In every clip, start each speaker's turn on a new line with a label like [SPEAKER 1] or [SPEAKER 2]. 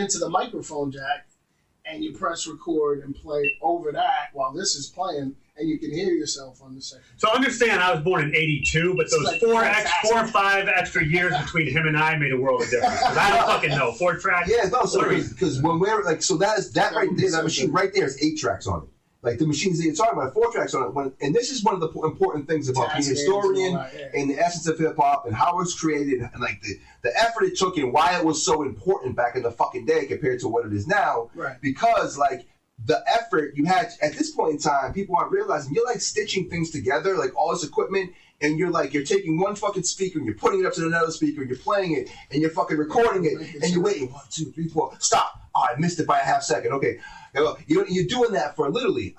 [SPEAKER 1] into the microphone jack, and you press record and play over that while this is playing, and you can hear yourself on the second.
[SPEAKER 2] So understand, I was born in '82, but those like 4 or 5 extra years between him and I made a world of difference. Because I don't fucking know 4 tracks.
[SPEAKER 3] Yeah, no. So because when we're like, so that right there, that machine right there is 8 tracks on it. Like the machines that you're talking about, 4 tracks on it. And this is one of the important things about being a historian and the essence of hip hop and how it's created and like the effort it took and why it was so important back in the fucking day compared to what it is now.
[SPEAKER 1] Right.
[SPEAKER 3] Because like the effort you had at this point in time, people aren't realizing you're like stitching things together, like all this equipment, and you're taking one fucking speaker and you're putting it up to another speaker and you're playing it and you're fucking recording it and you're waiting 1, 2, 3, 4, stop. Oh, I missed it by a half second. Okay. You're doing that for literally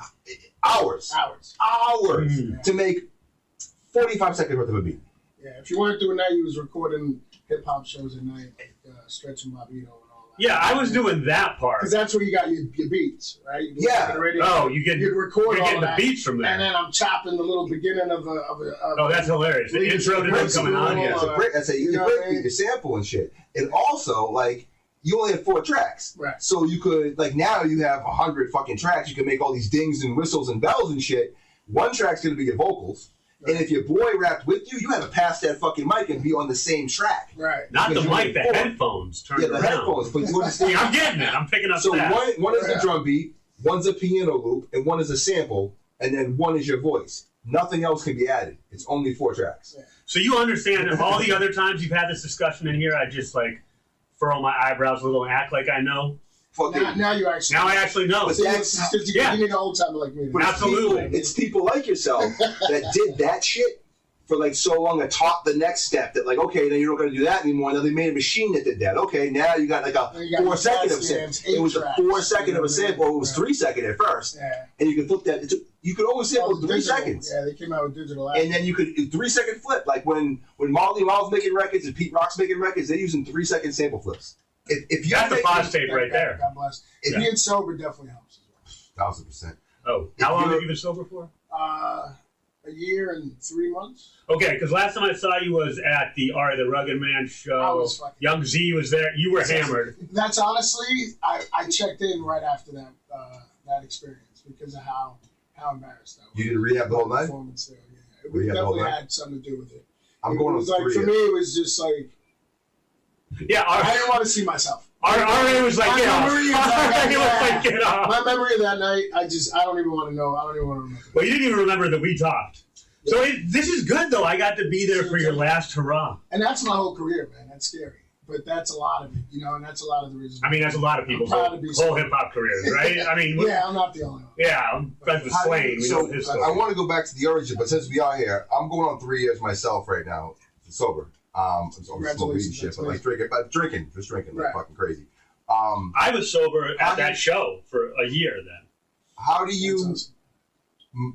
[SPEAKER 3] hours to make 45 seconds worth of a beat.
[SPEAKER 1] Yeah, if you weren't doing that, you was recording hip hop shows at night, like Stretch and Bobbito and all that.
[SPEAKER 2] Yeah, I was doing that part.
[SPEAKER 1] Because that's where you got your beats, right? You
[SPEAKER 3] yeah.
[SPEAKER 2] You'd getting the beats from there.
[SPEAKER 1] And then I'm chopping the little beginning of a
[SPEAKER 2] oh, that's hilarious. The intro to them coming on.
[SPEAKER 3] Yeah, that's a great beat, the sample and shit. And also, like, you only had 4 tracks.
[SPEAKER 1] Right.
[SPEAKER 3] So you could, like, now you have 100 fucking tracks. You can make all these dings and whistles and bells and shit. One track's going to be your vocals. Right. And if your boy rapped with you, you had to pass that fucking mic and be on the same track.
[SPEAKER 1] Right.
[SPEAKER 2] Not the mic, the headphones turned around.
[SPEAKER 3] Yeah, the headphones. But you understand?
[SPEAKER 2] I'm getting it. I'm picking up
[SPEAKER 3] so
[SPEAKER 2] that.
[SPEAKER 3] one is the drum beat, one's a piano loop, and one is a sample, and then one is your voice. Nothing else can be added. It's only 4 tracks.
[SPEAKER 1] Yeah.
[SPEAKER 2] So you understand that all the other times you've had this discussion in here, I just, like, furrow my eyebrows a little and act like I know.
[SPEAKER 1] Now you actually
[SPEAKER 2] I actually know.
[SPEAKER 1] But that's because you need an old timer like me.
[SPEAKER 2] Absolutely.
[SPEAKER 3] It's people like yourself that did that shit for like so long that taught the next step that like, okay, now you're not going to do that anymore. Now they made a machine that did that. Okay, now you got like a 4 second of a sample. It was a 4 second of a sample. It was 3 second at first.
[SPEAKER 1] Yeah.
[SPEAKER 3] And you could flip that. You could always sample 3 seconds.
[SPEAKER 1] Yeah, they came out with digital.
[SPEAKER 3] And then you could 3 second flip. Like when Marley Marl's making records and Pete Rock's making records, they're using 3 second sample flips. If you
[SPEAKER 2] that's a pause tape right there.
[SPEAKER 1] God bless. Being sober definitely helps as well.
[SPEAKER 3] 1,000%.
[SPEAKER 2] Oh, how long have you been sober for?
[SPEAKER 1] A year and 3 months.
[SPEAKER 2] Okay, because last time I saw you was at the Ari the Rugged Man show. Young Z was there. You were hammered.
[SPEAKER 1] That's honestly, I checked in right after that experience because of how embarrassed I was.
[SPEAKER 3] You did rehab the whole night?
[SPEAKER 1] Performance there, yeah. It definitely had something to do with it.
[SPEAKER 3] I'm going on 3.
[SPEAKER 1] For me, it was just like.
[SPEAKER 2] Yeah,
[SPEAKER 1] I didn't want to see myself.
[SPEAKER 2] Ari was like, get off.
[SPEAKER 1] My memory of that night, I don't even want to know. I don't even want to remember.
[SPEAKER 2] Well, you didn't even remember that we talked. Yeah. So this is good, though. I got to be there for your last hurrah.
[SPEAKER 1] And that's my whole career, man. That's scary. But that's a lot of it, and that's a lot of the reasons.
[SPEAKER 2] I mean, that's a lot of people's whole hip-hop careers, right? I mean,
[SPEAKER 1] yeah, I'm not the only one.
[SPEAKER 2] Yeah, I'm friends with Swain.
[SPEAKER 3] So I want to go back to the origin, but since we are here, I'm going on 3 years myself right now, sober. I'm smoking shit, but like drinking, like fucking crazy.
[SPEAKER 2] I was sober at that show for a year then.
[SPEAKER 3] How do you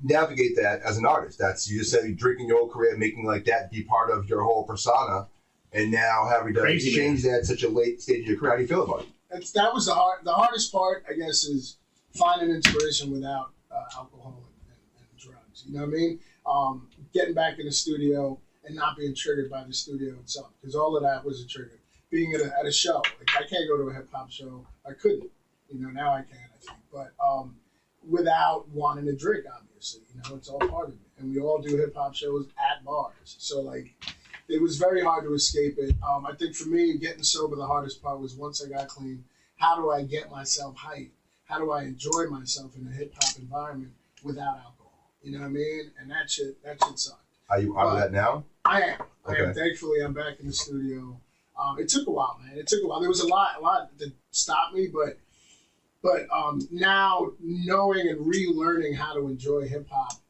[SPEAKER 3] navigate that as an artist? You just said you're drinking your whole career, making like that be part of your whole persona, and now having to change that at such a late stage of your career. How do you feel about it?
[SPEAKER 1] That was the hardest part, I guess, is finding inspiration without alcohol and drugs. You know what I mean? Getting back in the studio and not being triggered by the studio itself, because all of that was a trigger. Being at a show, like I can't go to a hip hop show. I couldn't, now I can, I think, but without wanting to drink, obviously, it's all part of it. And we all do hip hop shows at bars, so like it was very hard to escape it. I think for me, getting sober, the hardest part was once I got clean. How do I get myself hyped? How do I enjoy myself in a hip hop environment without alcohol? You know what I mean? And that shit sucked.
[SPEAKER 3] Are you out of that now?
[SPEAKER 1] I am. Okay. Thankfully, I'm back in the studio. It took a while, man. There was a lot that stopped me, but now knowing and relearning how to enjoy hip hop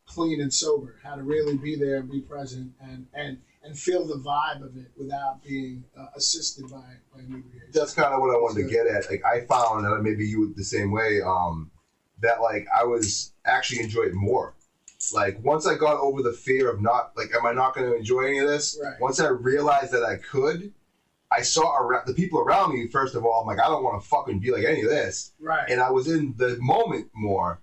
[SPEAKER 1] clean and sober, how to really be there and be present and feel the vibe of it without being assisted by inebriation.
[SPEAKER 3] That's kind of what I wanted to get at. Like I found, and maybe you were the same way, that like I was actually enjoyed it more. Like once I got over the fear of am I not going to enjoy any of this?
[SPEAKER 1] Right.
[SPEAKER 3] Once I realized that I could, I saw the people around me. First of all, I'm like, I don't want to fucking be like any of this.
[SPEAKER 1] Right.
[SPEAKER 3] And I was in the moment more,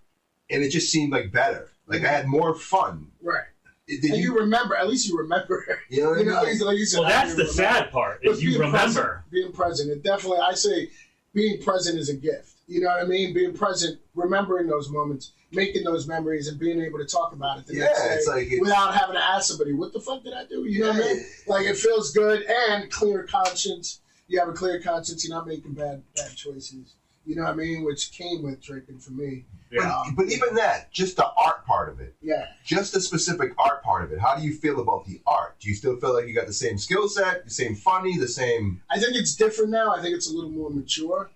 [SPEAKER 3] and it just seemed like better. Like I had more fun.
[SPEAKER 1] Right. You remember? At least you remember.
[SPEAKER 3] You know what I mean?
[SPEAKER 1] Like you said,
[SPEAKER 2] well, that's the sad part. Is you remember
[SPEAKER 1] being present. It definitely. I say being present is a gift. You know what I mean? Being present, remembering those moments, making those memories, and being able to talk about it the next day
[SPEAKER 3] it's like
[SPEAKER 1] without having to ask somebody, what the fuck did I do? You know what I mean? Like, it feels good, and clear conscience. You have a clear conscience. You're not making bad choices. You know what I mean? Which came with drinking for me.
[SPEAKER 2] Yeah.
[SPEAKER 3] But even that, just the art part of it.
[SPEAKER 1] Yeah.
[SPEAKER 3] Just the specific art part of it. How do you feel about the art? Do you still feel like you got the same skill set, the same funny, the same?
[SPEAKER 1] I think it's different now. I think it's a little more mature.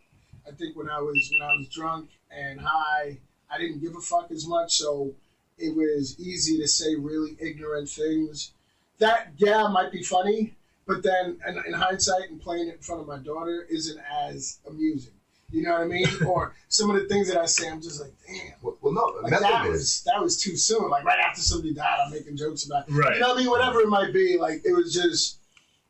[SPEAKER 1] I think when I was drunk and high, I didn't give a fuck as much, so it was easy to say really ignorant things. That, might be funny, but then in hindsight and playing it in front of my daughter isn't as amusing. You know what I mean? Or some of the things that I say, I'm just like, damn.
[SPEAKER 3] Well, no,
[SPEAKER 1] like that was too soon. Like right after somebody died, I'm making jokes about it.
[SPEAKER 2] Right.
[SPEAKER 1] You know what I mean? Whatever it might be, like it was just,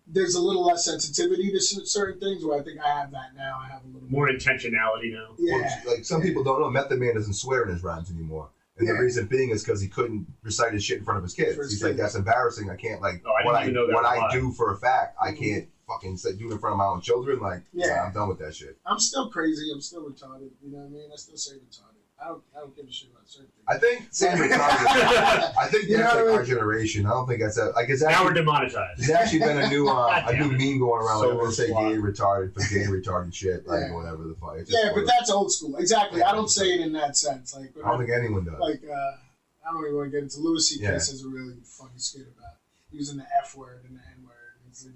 [SPEAKER 1] there's a little less sensitivity to certain things where I think I have that now. I have a little
[SPEAKER 2] more intentionality now.
[SPEAKER 1] Yeah.
[SPEAKER 3] Well, like some people don't know, Method Man doesn't swear in his rhymes anymore. And the reason being is because he couldn't recite his shit in front of his kids. He's like, that's embarrassing. I can't, like, what I do for a fact, I can't fucking do it in front of my own children. Like, I'm done with that shit.
[SPEAKER 1] I'm still crazy. I'm still retarded. You know what I mean? I still say retarded. I don't give a shit about certain things.
[SPEAKER 3] I think saying retarded, I think that's like our generation. I don't think that's like it's actually,
[SPEAKER 2] now we're demonetized.
[SPEAKER 3] There's actually been a new meme going around.
[SPEAKER 2] So
[SPEAKER 3] like, we'll say gay retarded for gay retarded shit, like whatever the fuck.
[SPEAKER 1] But that's old school. Exactly. I don't say it in that sense. Like
[SPEAKER 3] I don't think anyone does.
[SPEAKER 1] Like I don't even want to get into Louis C.K. says a really funny skit about using the F word and the N word.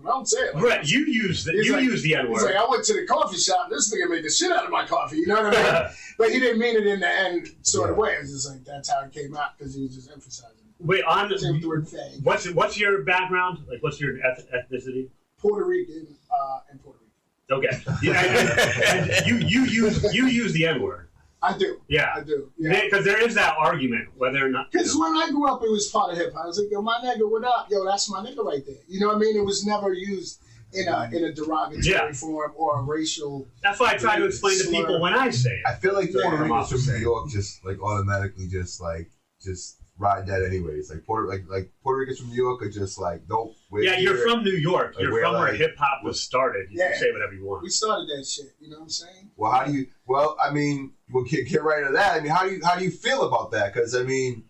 [SPEAKER 1] But I don't say it. Like
[SPEAKER 2] right, you use the N word.
[SPEAKER 1] He's like, I went to the coffee shop. This nigga made the shit out of my coffee. You know what I mean? But he didn't mean it in the end sort of way. It's just like that's how it came out because he was just emphasizing it.
[SPEAKER 2] Wait,
[SPEAKER 1] Same with the word fag.
[SPEAKER 2] What's your background? Like, what's your ethnicity?
[SPEAKER 1] Puerto Rican and Puerto Rican.
[SPEAKER 2] Okay. And you use the N word.
[SPEAKER 1] I do.
[SPEAKER 2] Yeah.
[SPEAKER 1] I do. Yeah.
[SPEAKER 2] Because there is that argument whether or not.
[SPEAKER 1] Because when I grew up, it was part of hip hop. I was like, yo, my nigga, what up? Yo, that's my nigga right there. You know what I mean? It was never used in a derogatory form or a racial.
[SPEAKER 2] That's why I try to explain to people when I say it.
[SPEAKER 3] I feel like Puerto Ricans from New York just like automatically just ride that anyways. Like Puerto Ricans from New York are just like don't.
[SPEAKER 2] You're from New York. Like, you're from where hip hop was started. You can say whatever you want.
[SPEAKER 1] We started that shit. You know what I'm saying?
[SPEAKER 3] Well, how do you? Well, I mean, we'll get right to that. I mean, how do you feel about that? Because I mean,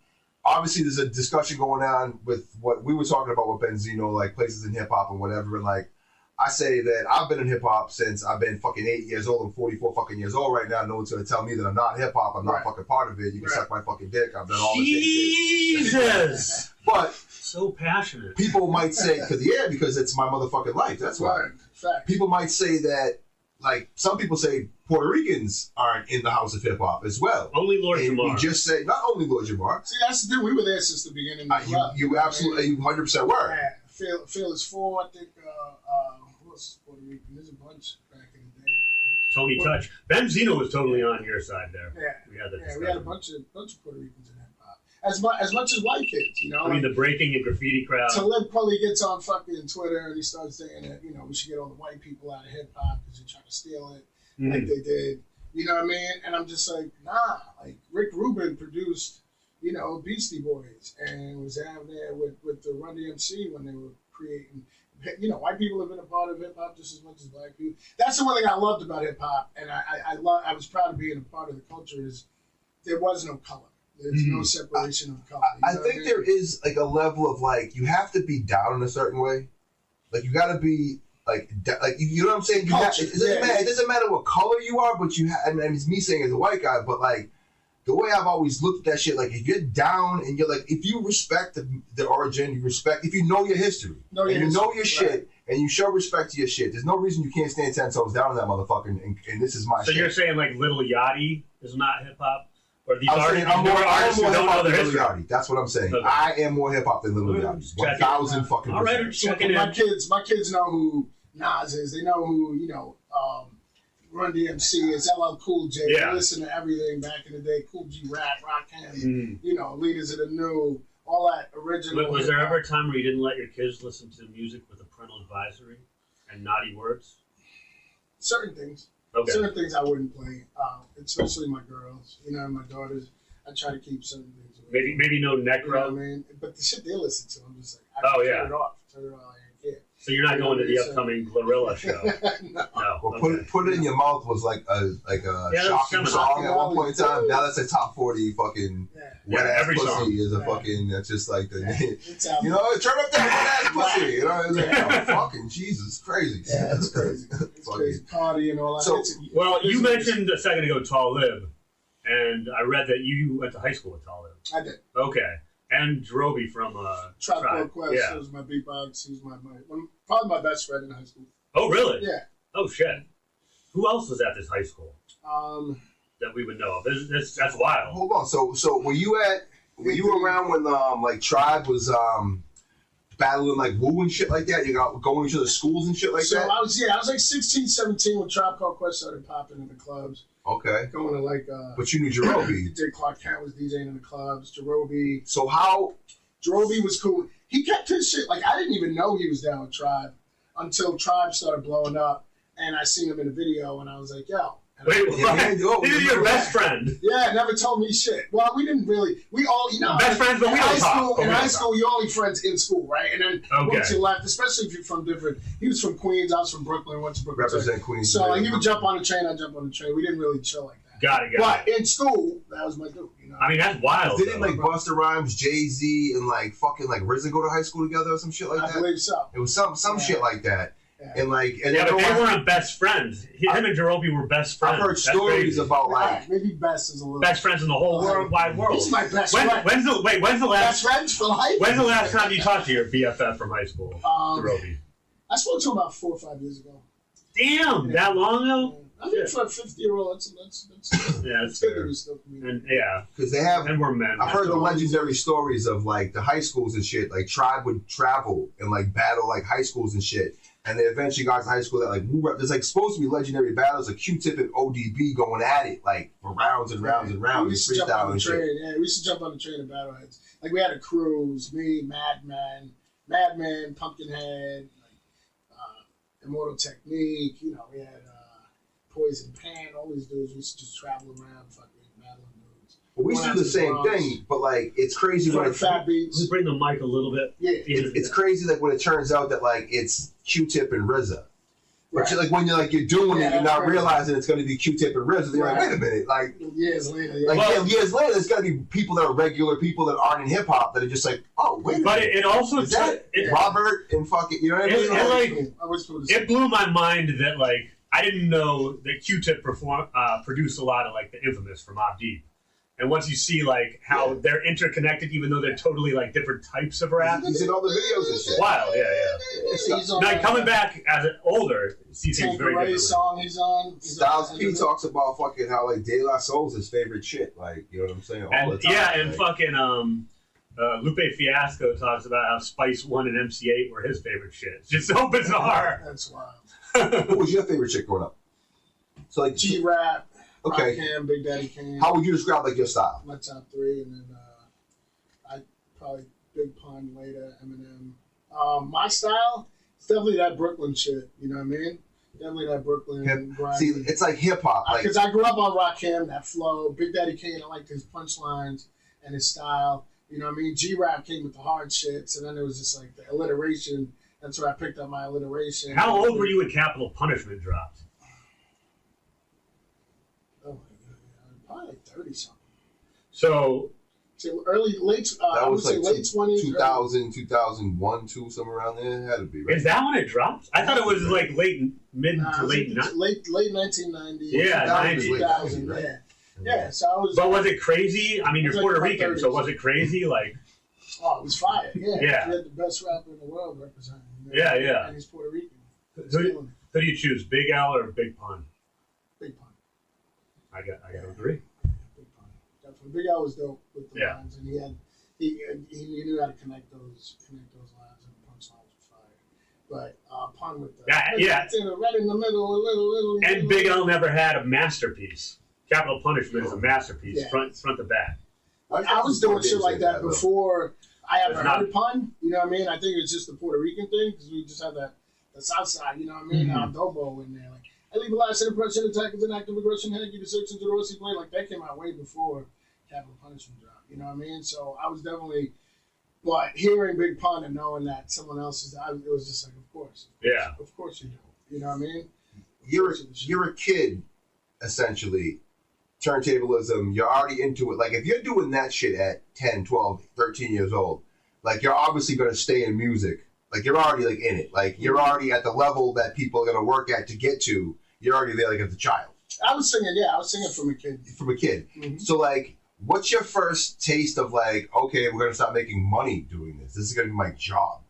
[SPEAKER 3] obviously there's a discussion going on with what we were talking about with Benzino, like places in hip hop and whatever. And like, I say that I've been in hip hop since I've been fucking 8 years old. I'm 44 fucking years old right now. No one's gonna tell me that I'm not hip hop. I'm not fucking part of it. You can suck my fucking dick. I've done all the
[SPEAKER 2] Jesus.
[SPEAKER 3] But
[SPEAKER 2] so passionate.
[SPEAKER 3] People might say, because it's my motherfucking life. That's why.
[SPEAKER 1] Fact.
[SPEAKER 3] People might say that, like, some people say Puerto Ricans aren't in the house of hip hop as well.
[SPEAKER 2] Only Lord Jamar.
[SPEAKER 3] We just say, not only Lord Jamar.
[SPEAKER 1] See, that's the thing. We were there since the beginning of the club.
[SPEAKER 3] You absolutely, you 100% were.
[SPEAKER 1] Yeah. Phil is 4, I think. Who else is Puerto Rican? There's a bunch back in the day.
[SPEAKER 2] Tony Touch. Benzino was totally on your side there.
[SPEAKER 1] Yeah.
[SPEAKER 2] We
[SPEAKER 1] had a bunch of Puerto Ricans in hip hop. As much as white kids, you know.
[SPEAKER 2] I mean, the breaking and graffiti crowd.
[SPEAKER 1] Talib Kweli gets on fucking Twitter and he starts saying that, you know, we should get all the white people out of hip hop because they're trying to steal it like they did. You know what I mean? And I'm just like, nah. Like, Rick Rubin produced, you know, Beastie Boys and was down there with the Run DMC when they were creating. You know, white people have been a part of hip hop just as much as black people. That's the one thing I loved about hip hop, and I was proud of being a part of the culture. Is there was no color. There's no separation of color.
[SPEAKER 3] I think there is like a level of like you have to be down in a certain way. Like you got to be like you know what I'm saying. It doesn't matter what color you are, but you. I mean, it's me saying as a white guy, but like. The way I've always looked at that shit, like if you're down and you're like, if you respect the origin, if you know your history, know your shit, and you show respect to your shit, there's no reason you can't stand 10 toes down on that motherfucker, and this is my shit.
[SPEAKER 2] So you're saying like Lil Yachty is not hip hop? Or these artists
[SPEAKER 3] I'm more
[SPEAKER 2] who don't know their history?
[SPEAKER 3] Lil Yachty. That's what I'm saying. Okay. I am more hip hop than Lil Yachty. 1,000 fucking
[SPEAKER 2] %. All right,
[SPEAKER 1] my kids know who Nas is. They know who, you know, Run DMC, it's LL Cool J.
[SPEAKER 2] Yeah.
[SPEAKER 1] I listen to everything back in the day. Cool G Rap, Rakim, you know, Leaders of the New, all that original.
[SPEAKER 2] Was there ever a time where you didn't let your kids listen to music with a parental advisory and naughty words?
[SPEAKER 1] Certain things.
[SPEAKER 2] Okay.
[SPEAKER 1] Certain things I wouldn't play, especially my girls. You know, my daughters. I try to keep certain things away.
[SPEAKER 2] Maybe no necro.
[SPEAKER 1] You know what I mean? But the shit they listen to, I'm just like, I turn it off. Turn it off. I don't care.
[SPEAKER 2] So you're not going to the upcoming Glorilla show?
[SPEAKER 1] No.
[SPEAKER 2] No.
[SPEAKER 3] Well,
[SPEAKER 2] Okay.
[SPEAKER 3] put it in your mouth was like a
[SPEAKER 2] Yeah,
[SPEAKER 3] shocking
[SPEAKER 2] that's
[SPEAKER 3] song at one point in time.
[SPEAKER 1] Yeah.
[SPEAKER 3] Now that's a top 40 fucking
[SPEAKER 1] Yeah.
[SPEAKER 3] wet ass
[SPEAKER 2] every
[SPEAKER 3] pussy
[SPEAKER 2] song.
[SPEAKER 3] is a
[SPEAKER 1] Yeah.
[SPEAKER 3] fucking. That's just like the
[SPEAKER 1] It's out
[SPEAKER 3] you know turn up that wet ass pussy. You know it's like
[SPEAKER 1] Yeah.
[SPEAKER 3] oh, fucking Jesus crazy.
[SPEAKER 1] Yeah, it's crazy. It's crazy. Party and all that.
[SPEAKER 3] So-
[SPEAKER 2] Well, you mentioned a second ago Talib, and I read that you went to high school with Talib.
[SPEAKER 1] I did.
[SPEAKER 2] Okay. And Jerobi from
[SPEAKER 1] Trap
[SPEAKER 2] Tribe.
[SPEAKER 1] Quest.
[SPEAKER 2] Yeah.
[SPEAKER 1] He was my beatbox. He was probably my best friend in high school.
[SPEAKER 2] Oh, really?
[SPEAKER 1] Yeah.
[SPEAKER 2] Oh, shit. Who else was at this high school that we would know of? That's wild.
[SPEAKER 3] Hold on. So were you around when like Tribe was battling like Woo and shit like that? You got going to the schools and shit like
[SPEAKER 1] So
[SPEAKER 3] that?
[SPEAKER 1] I was like 16, 17 when Trap Quest started popping in the clubs.
[SPEAKER 3] Okay.
[SPEAKER 1] Going to like
[SPEAKER 3] But you knew Jerobi.
[SPEAKER 1] Dick Clark Kent was DJing in the clubs. Jerobi
[SPEAKER 3] So how
[SPEAKER 1] was cool. He kept his shit. Like, I didn't even know he was down with Tribe until Tribe started blowing up. And I seen him in a video, and I was like, yo.
[SPEAKER 2] Wait,
[SPEAKER 3] Yeah,
[SPEAKER 2] what? This is your best friend.
[SPEAKER 1] Yeah, never told me shit. Well, we didn't really. We all, you know.
[SPEAKER 2] Best friends, but we don't talk.
[SPEAKER 1] In high school, you're only friends in school, right? And then once you left, especially if you're from different. He was from Queens, I was from Brooklyn, went to Brooklyn.
[SPEAKER 3] represent Queens?
[SPEAKER 1] So like, he would jump on the train, I'd jump on the train. We didn't really chill like that.
[SPEAKER 2] Got it.
[SPEAKER 1] But in school, that was my dude. You know?
[SPEAKER 2] I mean, that's wild.
[SPEAKER 3] Didn't
[SPEAKER 2] though.
[SPEAKER 3] like Busta Rhymes, Jay-Z, and like fucking like RZA go to high school together or some shit like
[SPEAKER 1] I
[SPEAKER 3] that?
[SPEAKER 1] believe so.
[SPEAKER 3] It was some shit like that.
[SPEAKER 1] Yeah.
[SPEAKER 3] And like and
[SPEAKER 2] Yeah,
[SPEAKER 3] then
[SPEAKER 2] but they
[SPEAKER 3] I-
[SPEAKER 2] weren't best friends. Him and Jerobi were best friends.
[SPEAKER 3] I've heard
[SPEAKER 2] That's
[SPEAKER 3] stories
[SPEAKER 2] crazy.
[SPEAKER 3] about like
[SPEAKER 1] Right, maybe best is a little.
[SPEAKER 2] best friends in the whole wide world.
[SPEAKER 1] He's my best friend.
[SPEAKER 2] When's the
[SPEAKER 1] Best
[SPEAKER 2] last
[SPEAKER 1] friends for life.
[SPEAKER 2] when's the last time you talked to your BFF from high school, Jerobi?
[SPEAKER 1] I spoke to him about 4 or 5 years ago.
[SPEAKER 2] Damn, that long ago?
[SPEAKER 1] I think for a 50-year-old, that's
[SPEAKER 2] Yeah,
[SPEAKER 1] it's
[SPEAKER 2] that's
[SPEAKER 1] good to
[SPEAKER 2] fair.
[SPEAKER 1] be still community.
[SPEAKER 2] And yeah,
[SPEAKER 3] because they have.
[SPEAKER 2] and we're men.
[SPEAKER 3] I've heard the
[SPEAKER 1] So-
[SPEAKER 3] legendary stories of like the high schools and shit. Like Tribe would travel and like battle like high schools and shit. And they eventually got to high school that like there's like supposed to be legendary battles of Q-Tip and ODB going at it like for rounds and rounds and rounds.
[SPEAKER 1] We used to jump
[SPEAKER 3] freestyle
[SPEAKER 1] on the
[SPEAKER 3] and shit.
[SPEAKER 1] train. Yeah, we used to jump on the train and battle heads. Like we had a cruise, me, Madman, Pumpkinhead, like Immortal Technique. You know, we had Poison Pan. All these dudes. We used to just travel around, fucking battling dudes.
[SPEAKER 3] But we used to do the same thing, but like it's crazy when it's
[SPEAKER 1] Fat Beats.
[SPEAKER 2] Just bring the mic a little bit.
[SPEAKER 1] Yeah.
[SPEAKER 3] it's crazy like when it turns out that like it's Q-Tip and RZA. But
[SPEAKER 1] Right.
[SPEAKER 3] like when you're doing
[SPEAKER 1] Yeah,
[SPEAKER 3] it, you're
[SPEAKER 1] that's
[SPEAKER 3] not
[SPEAKER 1] crazy.
[SPEAKER 3] realizing it's going to be Q-Tip and RZA. You're like,
[SPEAKER 1] Right.
[SPEAKER 3] wait a minute, like
[SPEAKER 1] Years later, yeah.
[SPEAKER 3] Like years later, there's got to be people that are regular people that aren't in hip hop that are just like, oh wait, a
[SPEAKER 2] But
[SPEAKER 3] minute.
[SPEAKER 2] it also
[SPEAKER 3] Is that
[SPEAKER 2] it,
[SPEAKER 3] Robert and fucking, you know what I mean?
[SPEAKER 2] it,
[SPEAKER 3] Like,
[SPEAKER 2] it blew my mind that like I didn't know that Q-Tip produced a lot of like the Infamous from Mobb Deep. And once you see like how they're interconnected, even though they're totally like different types of rap,
[SPEAKER 3] he's in all the videos and shit.
[SPEAKER 2] wild, yeah.
[SPEAKER 1] He's on
[SPEAKER 2] Now coming back as an older, he seems very
[SPEAKER 1] Tanqueray
[SPEAKER 2] different.
[SPEAKER 1] song he's on.
[SPEAKER 3] Styles P talks about fucking how like De La Soul's his favorite shit, like you know what I'm saying? All the
[SPEAKER 2] And
[SPEAKER 3] time.
[SPEAKER 2] yeah, and
[SPEAKER 3] like,
[SPEAKER 2] fucking Lupe Fiasco talks about how Spice 1 and MC8 were his favorite shit. It's just so bizarre.
[SPEAKER 1] That's wild.
[SPEAKER 3] what was your favorite shit growing up? So like,
[SPEAKER 1] G-Rap,
[SPEAKER 3] okay,
[SPEAKER 1] Rakim, Big Daddy Kane.
[SPEAKER 3] how would you describe like your style?
[SPEAKER 1] My top 3, and then I probably Big Pun later, Eminem. My style, it's definitely that Brooklyn shit. You know what I mean? Definitely that Brooklyn grind.
[SPEAKER 3] See, it's like hip hop, like
[SPEAKER 1] Because I grew up on Rakim, that flow. Big Daddy Kane, I liked his punchlines and his style. You know what I mean? G-Rap came with the hard shit, so then there was just like the alliteration. That's where I picked up my alliteration.
[SPEAKER 2] How old were you when Capital Punishment dropped?
[SPEAKER 1] Oh my god, probably like 30 something.
[SPEAKER 2] So
[SPEAKER 1] So late.
[SPEAKER 3] that
[SPEAKER 1] I would
[SPEAKER 3] was
[SPEAKER 1] say
[SPEAKER 3] like
[SPEAKER 1] late 20s.
[SPEAKER 3] 2000, 2001, 2, somewhere around there. It had to be, right?
[SPEAKER 2] is that when it dropped? I thought it was like mid to late.
[SPEAKER 1] late 1990s.
[SPEAKER 2] Yeah,
[SPEAKER 3] 2000,
[SPEAKER 1] 2000,
[SPEAKER 3] right?
[SPEAKER 1] yeah. So I was.
[SPEAKER 2] But was it crazy? I mean, you're
[SPEAKER 1] It was like
[SPEAKER 2] Puerto
[SPEAKER 1] my
[SPEAKER 2] Rican,
[SPEAKER 1] 30s.
[SPEAKER 2] so was it crazy? Like,
[SPEAKER 1] Oh, it was fire. Yeah.
[SPEAKER 2] Yeah.
[SPEAKER 1] We had the best rapper in the world representing.
[SPEAKER 2] Yeah, yeah.
[SPEAKER 1] And he's Puerto Rican.
[SPEAKER 2] who do you choose, Big L or Big Pun?
[SPEAKER 1] Big Pun.
[SPEAKER 2] I got to agree.
[SPEAKER 1] Big Pun. Definitely. Big L was dope with the
[SPEAKER 2] Yeah.
[SPEAKER 1] lines, and he knew how to connect those lines, and the punchlines were fire. But Pun with the
[SPEAKER 2] Yeah.
[SPEAKER 1] right in the middle, a little.
[SPEAKER 2] And Big L never had a masterpiece. Capital Punishment is a masterpiece,
[SPEAKER 1] Yeah.
[SPEAKER 2] front to back.
[SPEAKER 1] I was doing shit like that before I ever
[SPEAKER 2] It's not-
[SPEAKER 1] heard Pun. You know what I mean? I think it's just the Puerto Rican thing because we just have the South Side. You know what I mean?
[SPEAKER 2] Mhm.
[SPEAKER 1] Adobo in there. Like I leave a lasting impression, attack is an active aggression, hanky the section to the Rossi play. Like that came out way before Capital Punishment dropped. You know what I mean? So I was definitely But hearing Big Pun and knowing that someone else is, it was just like, of course.
[SPEAKER 2] Yeah.
[SPEAKER 1] Of course you do. You know what I mean?
[SPEAKER 3] You're a kid, essentially. Turntablism, you're already into it. Like, if you're doing that shit at 10, 12, 13 years old, like, you're obviously going to stay in music. Like, you're already, like, in it. Like, you're already at the level that people are going to work at to get to. You're already there, like, as a child.
[SPEAKER 1] I was singing from a kid.
[SPEAKER 3] From a kid.
[SPEAKER 1] Mm-hmm.
[SPEAKER 3] So, like, what's your first taste of, like, okay, we're going to start making money doing this. This is going to be my job.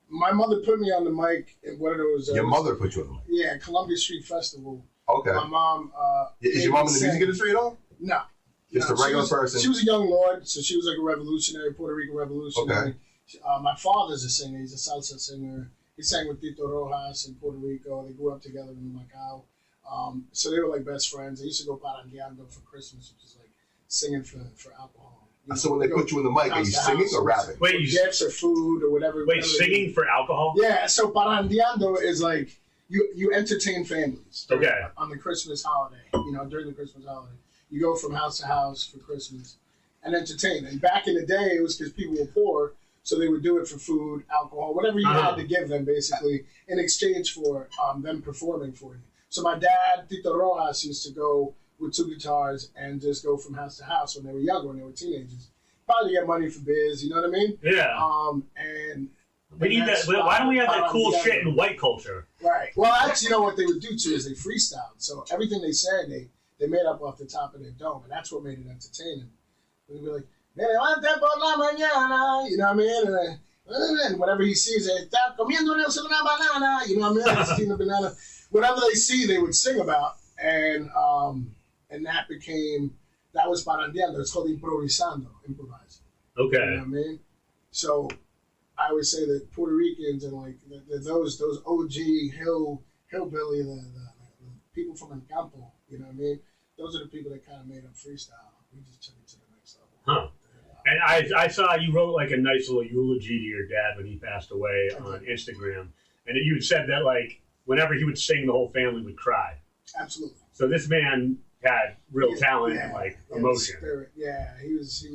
[SPEAKER 1] My mother put me on the mic at one of those...
[SPEAKER 3] Your mother put you on the mic?
[SPEAKER 1] Yeah, Columbia Street Festival.
[SPEAKER 3] Okay.
[SPEAKER 1] My mom...
[SPEAKER 3] Is your mom in the music industry at all?
[SPEAKER 1] No.
[SPEAKER 3] Just a regular person?
[SPEAKER 1] She was a young lord, so she was like a revolutionary, Puerto Rican revolutionary.
[SPEAKER 3] Okay.
[SPEAKER 1] My father's a singer. He's a salsa singer. He sang with Tito Rojas in Puerto Rico. They grew up together in Macau. So they were like best friends. They used to go parandeando for Christmas, which is like singing for alcohol.
[SPEAKER 3] So when they put you in the mic, are you singing or rapping?
[SPEAKER 1] Wait, gifts or food or whatever.
[SPEAKER 2] Wait, singing for alcohol?
[SPEAKER 1] Yeah, so parandeando is like you entertain families.
[SPEAKER 2] Okay.
[SPEAKER 1] On the Christmas holiday, during the Christmas holiday. You go from house to house for Christmas and entertain. And back in the day, it was because people were poor, so they would do it for food, alcohol, whatever you had to give them, basically, in exchange for them performing for you. So my dad, Tito Rojas, used to go with 2 guitars and just go from house to house when they were younger, when they were teenagers. Probably get money for biz, you know what I mean?
[SPEAKER 2] Yeah.
[SPEAKER 1] And
[SPEAKER 2] we need that. Why don't we have that cool shit in white culture?
[SPEAKER 1] Right. Well, actually, what they would do too is they freestyled. So everything they said, they made up off the top of their dome, and that's what made it entertaining. They'd be like, "Me levanté por la mañana," you know what I mean? And whatever he sees, "Está comiendo una banana," you know what I mean? It's eating a banana. Whatever they see, they would sing about, and that was parandeando. It's called improvisando, improvising.
[SPEAKER 2] Okay.
[SPEAKER 1] You know what I mean? So I would say that Puerto Ricans and like those OG hillbilly, the people from El Campo, you know what I mean? Those are the people that kind of made up freestyle. We just took it to the next level.
[SPEAKER 2] Huh. And I saw you wrote like a nice little eulogy to your dad when he passed away on Instagram. And you said that like whenever he would sing, the whole family would cry.
[SPEAKER 1] Absolutely.
[SPEAKER 2] So this man had real talent and like emotion.
[SPEAKER 1] Spirit. Yeah, he was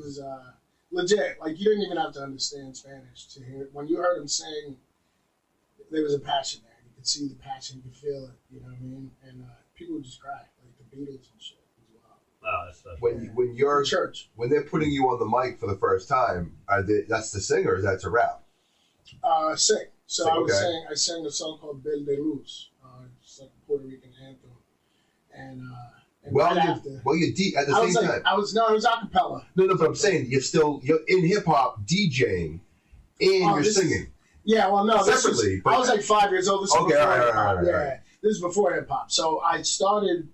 [SPEAKER 1] legit. Like you didn't even have to understand Spanish to hear it. When you heard him sing, there was a passion there. You could see the passion, you could feel it. You know what I mean? And people would just cry, like the Beatles and shit.
[SPEAKER 2] Wow, that's
[SPEAKER 3] when you're
[SPEAKER 1] church,
[SPEAKER 3] when they're putting you on the mic for the first time, that's the singer or is that to rap?
[SPEAKER 1] Sing. So
[SPEAKER 3] sing,
[SPEAKER 1] I sang a song called Bel de Luz. It's like a Puerto Rican anthem. And
[SPEAKER 3] you're deep at the same time.
[SPEAKER 1] It was acapella.
[SPEAKER 3] No, but I'm saying you're in hip hop DJing and you're singing.
[SPEAKER 1] Yeah, well, no,
[SPEAKER 3] separately.
[SPEAKER 1] I was like 5 years old. This was before hip hop.
[SPEAKER 3] Right.
[SPEAKER 1] This is before hip hop. So I started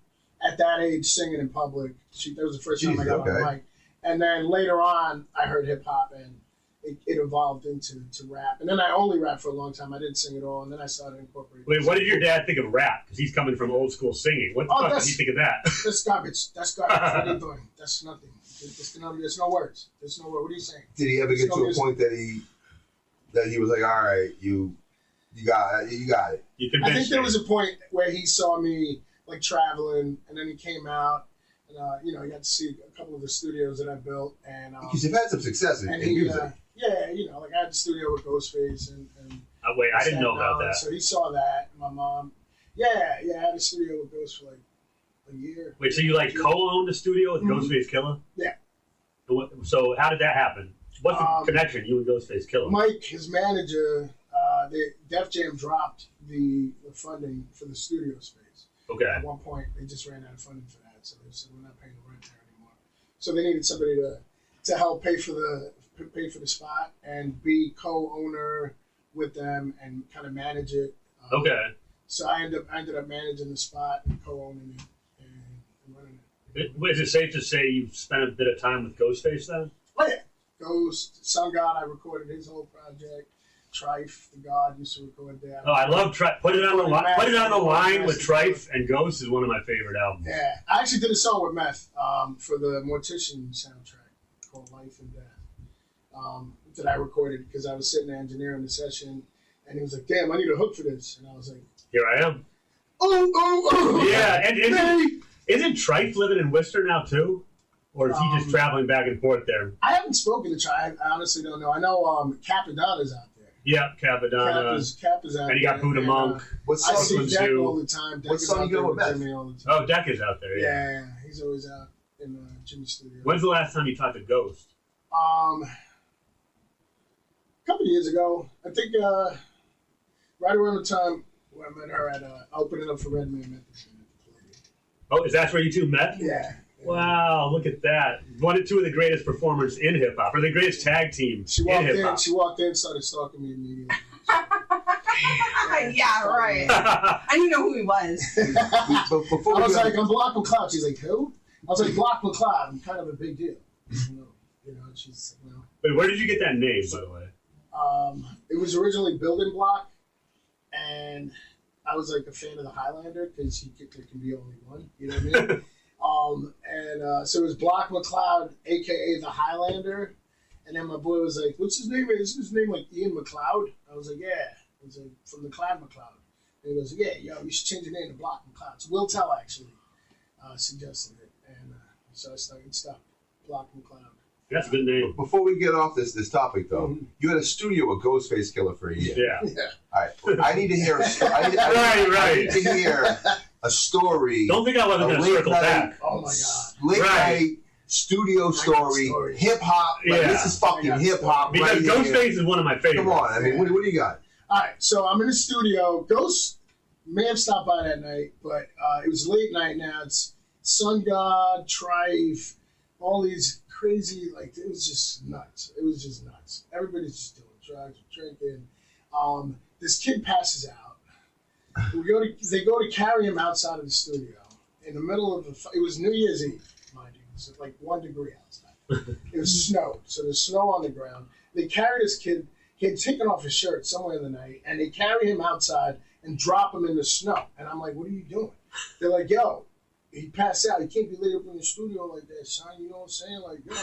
[SPEAKER 1] at that age singing in public. That was the first time I got on the mic. And then later on, I heard hip hop and it evolved into rap. And then I only rapped for a long time. I didn't sing at all. And then I started incorporating.
[SPEAKER 2] Wait, what did your dad think of rap? Because he's coming from old school singing. What the fuck did he think of that?
[SPEAKER 1] That's garbage. What are you doing? That's nothing. There's no words. There's no word. What are you saying?
[SPEAKER 3] Did he ever get to a point that he was like, all right, you got it.
[SPEAKER 2] You
[SPEAKER 1] I think there was a point where he saw me like traveling, and then he came out, and he got to see a couple of the studios that I built, and
[SPEAKER 3] because you've had some success in music.
[SPEAKER 1] Like I had the studio with Ghostface and
[SPEAKER 2] wait, I didn't know about that.
[SPEAKER 1] So he saw that. And my mom, I had a studio with Ghost for like a year.
[SPEAKER 2] Wait, so you like co-owned the studio with Ghostface Killer?
[SPEAKER 1] Yeah.
[SPEAKER 2] So how did that happen? What's the connection, you and Ghostface Killer?
[SPEAKER 1] Mike, his manager, Def Jam dropped the funding for the studio space.
[SPEAKER 2] Okay.
[SPEAKER 1] At one point, they just ran out of funding for that, so they said we're not paying the rent there anymore. So they needed somebody to help pay for the spot and be co-owner with them and kind of manage it.
[SPEAKER 2] Okay.
[SPEAKER 1] So I ended up managing the spot and co-owning it and running it.
[SPEAKER 2] Is it safe to say you've spent a bit of time with Ghostface then?
[SPEAKER 1] Oh yeah, Ghost, Sun God. I recorded his whole project. Trife, the God, used to record there.
[SPEAKER 2] Oh, I love Trife. Put it on the line with Trife and Ghost is one of my favorite albums.
[SPEAKER 1] Yeah, I actually did a song with Meth for the Mortician soundtrack called Life and Death that I recorded because I was sitting there engineering the session, and he was like, "Damn, I need a hook for this," and I was like,
[SPEAKER 2] "Here I am."
[SPEAKER 1] Oh.
[SPEAKER 2] Yeah, and isn't Trife living in Worcester now too? Or is he just traveling back and forth there?
[SPEAKER 1] I haven't spoken to Chai. I honestly don't know. I know Capadonna's out there.
[SPEAKER 2] Yeah, Capadonna.
[SPEAKER 1] Cap is out there.
[SPEAKER 2] And you got Buddha Monk.
[SPEAKER 1] I see Deck all the time. Deck
[SPEAKER 3] what song you going with
[SPEAKER 1] Jimmy all the time.
[SPEAKER 2] Oh, Deck is out there,
[SPEAKER 1] Yeah, he's always out in Jimmy's studio.
[SPEAKER 2] When's the last time you talked to Ghost?
[SPEAKER 1] A couple of years ago. I think right around the time when I met her at opening up for Redman.
[SPEAKER 2] Oh, is that where you two met?
[SPEAKER 1] Yeah.
[SPEAKER 2] Wow, look at that. One of two of the greatest performers in hip hop, or the greatest tag team
[SPEAKER 1] She
[SPEAKER 2] in hip hop.
[SPEAKER 1] She walked in, started stalking me immediately.
[SPEAKER 4] Yeah, right. I didn't know who he was.
[SPEAKER 3] Before
[SPEAKER 1] I was like, I'm Block McCloud. She's like, who? I was like, Block McCloud. I'm kind of a big deal. You know, she's like, no.
[SPEAKER 2] Wait, where did you get that name, by the way?
[SPEAKER 1] It was originally Building Block, and I was like a fan of the Highlander because there can be only one. You know what I mean? So it was Block McCloud, aka the Highlander, and then my boy was like, "What's his name? Is his name like Ian McLeod?" I was like, "Yeah." I was like, "From the Cloud McCloud." And he goes, "Yeah, yo, you should change your name to Block McCloud." So Will Tell actually suggested it, and so I started Block McCloud.
[SPEAKER 2] That's a good name.
[SPEAKER 3] Before we get off this topic, though, you had a studio with Ghostface Killer for a year.
[SPEAKER 2] Yeah.
[SPEAKER 3] All right. I need to hear. I need to hear a story.
[SPEAKER 2] Don't think I wasn't going to circle back.
[SPEAKER 1] Oh my god.
[SPEAKER 3] Late night studio story, hip hop. Like,
[SPEAKER 2] Yeah.
[SPEAKER 3] this is fucking hip hop.
[SPEAKER 2] Because
[SPEAKER 3] right
[SPEAKER 2] Ghostface
[SPEAKER 3] here.
[SPEAKER 2] is one of my favorites.
[SPEAKER 3] Come on. I mean, what do you got?
[SPEAKER 1] All right, so I'm in the studio. Ghost may have stopped by that night, but it was late night now. It's Sun God, Trife, all these crazy, like, it was just nuts. It was just nuts. Everybody's just doing drugs, drinking. This kid passes out. They go to carry him outside of the studio. In the middle of it was New Year's Eve, mind you. It was like 1 degree outside. It was snow, so there's snow on the ground. They carry this kid. He had taken off his shirt somewhere in the night, and they carry him outside and drop him in the snow. And I'm like, what are you doing? They're like, yo, he passed out. He can't be laid up in the studio like that, son. You know what I'm saying? Like, yo.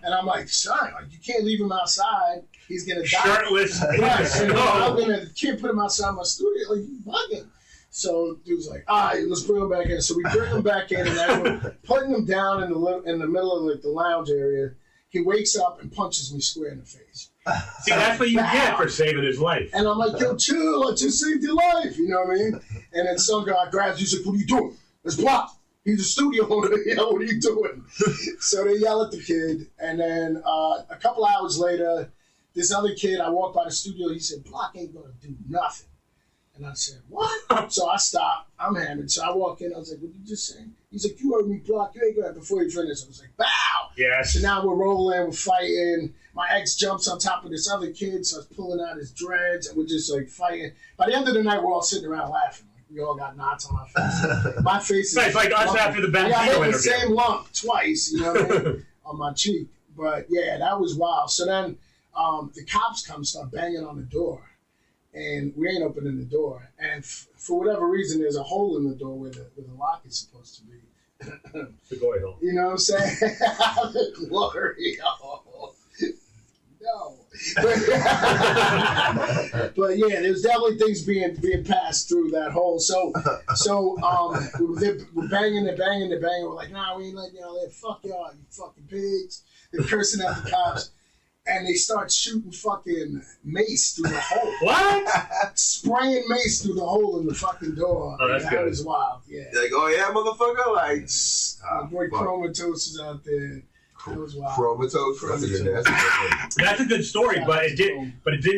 [SPEAKER 1] And I'm like, son, like, you can't leave him outside. He's going to die.
[SPEAKER 2] Shirtless.
[SPEAKER 1] Right. And can't put him outside my studio. Like, you bugging. So dude's like, all right, let's bring him back in. So we bring him back in, and as we're putting him down in the middle of like the lounge area, he wakes up and punches me square in the face.
[SPEAKER 2] See, that's what you get for saving his life.
[SPEAKER 1] And I'm like, yo, chill, I just saved your life. You know what I mean? And then some guy grabs you, he's like, what are you doing? It's Block. He's a studio owner. Yo, what are you doing? So they yell at the kid. And then a couple hours later, this other kid, I walked by the studio, he said, Block ain't going to do nothing. And I said, what? So I stopped. I'm hammered. So I walk in. I was like, what did you just say? He's like, you heard me, Block. You ain't going to. Before he finished, I was like, bow.
[SPEAKER 2] Yes.
[SPEAKER 1] So now we're rolling. We're fighting. My ex jumps on top of this other kid, starts pulling out his dreads, and we're just like fighting. By the end of the night, we're all sitting around laughing. Like, we all got knots on our faces. My face is
[SPEAKER 2] It's like us
[SPEAKER 1] lumpy.
[SPEAKER 2] after the
[SPEAKER 1] I got hit
[SPEAKER 2] Benzino
[SPEAKER 1] the
[SPEAKER 2] interview.
[SPEAKER 1] same lump twice, you know what I mean, on my cheek. But yeah, that was wild. So then the cops come, start banging on the door. And we ain't opening the door. And for whatever reason, there's a hole in the door where the lock is supposed to be.
[SPEAKER 2] The glory hole.
[SPEAKER 1] You know what I'm saying? The glory hole. No. But yeah, there's definitely things being passed through that hole. So we're banging. We're like, nah, we ain't letting y'all in. Fuck y'all, you fucking pigs. They're cursing at the cops. And they start shooting fucking mace through the hole.
[SPEAKER 2] What?
[SPEAKER 1] Spraying mace through the hole in the fucking door.
[SPEAKER 2] Oh, that's
[SPEAKER 1] that
[SPEAKER 2] good.
[SPEAKER 1] was wild, yeah.
[SPEAKER 3] Like, oh yeah, motherfucker. Like,
[SPEAKER 1] My boy Chromatos is out there. That was wild.
[SPEAKER 3] Chromatos. That's a good name.
[SPEAKER 2] That's a good story, but it didn't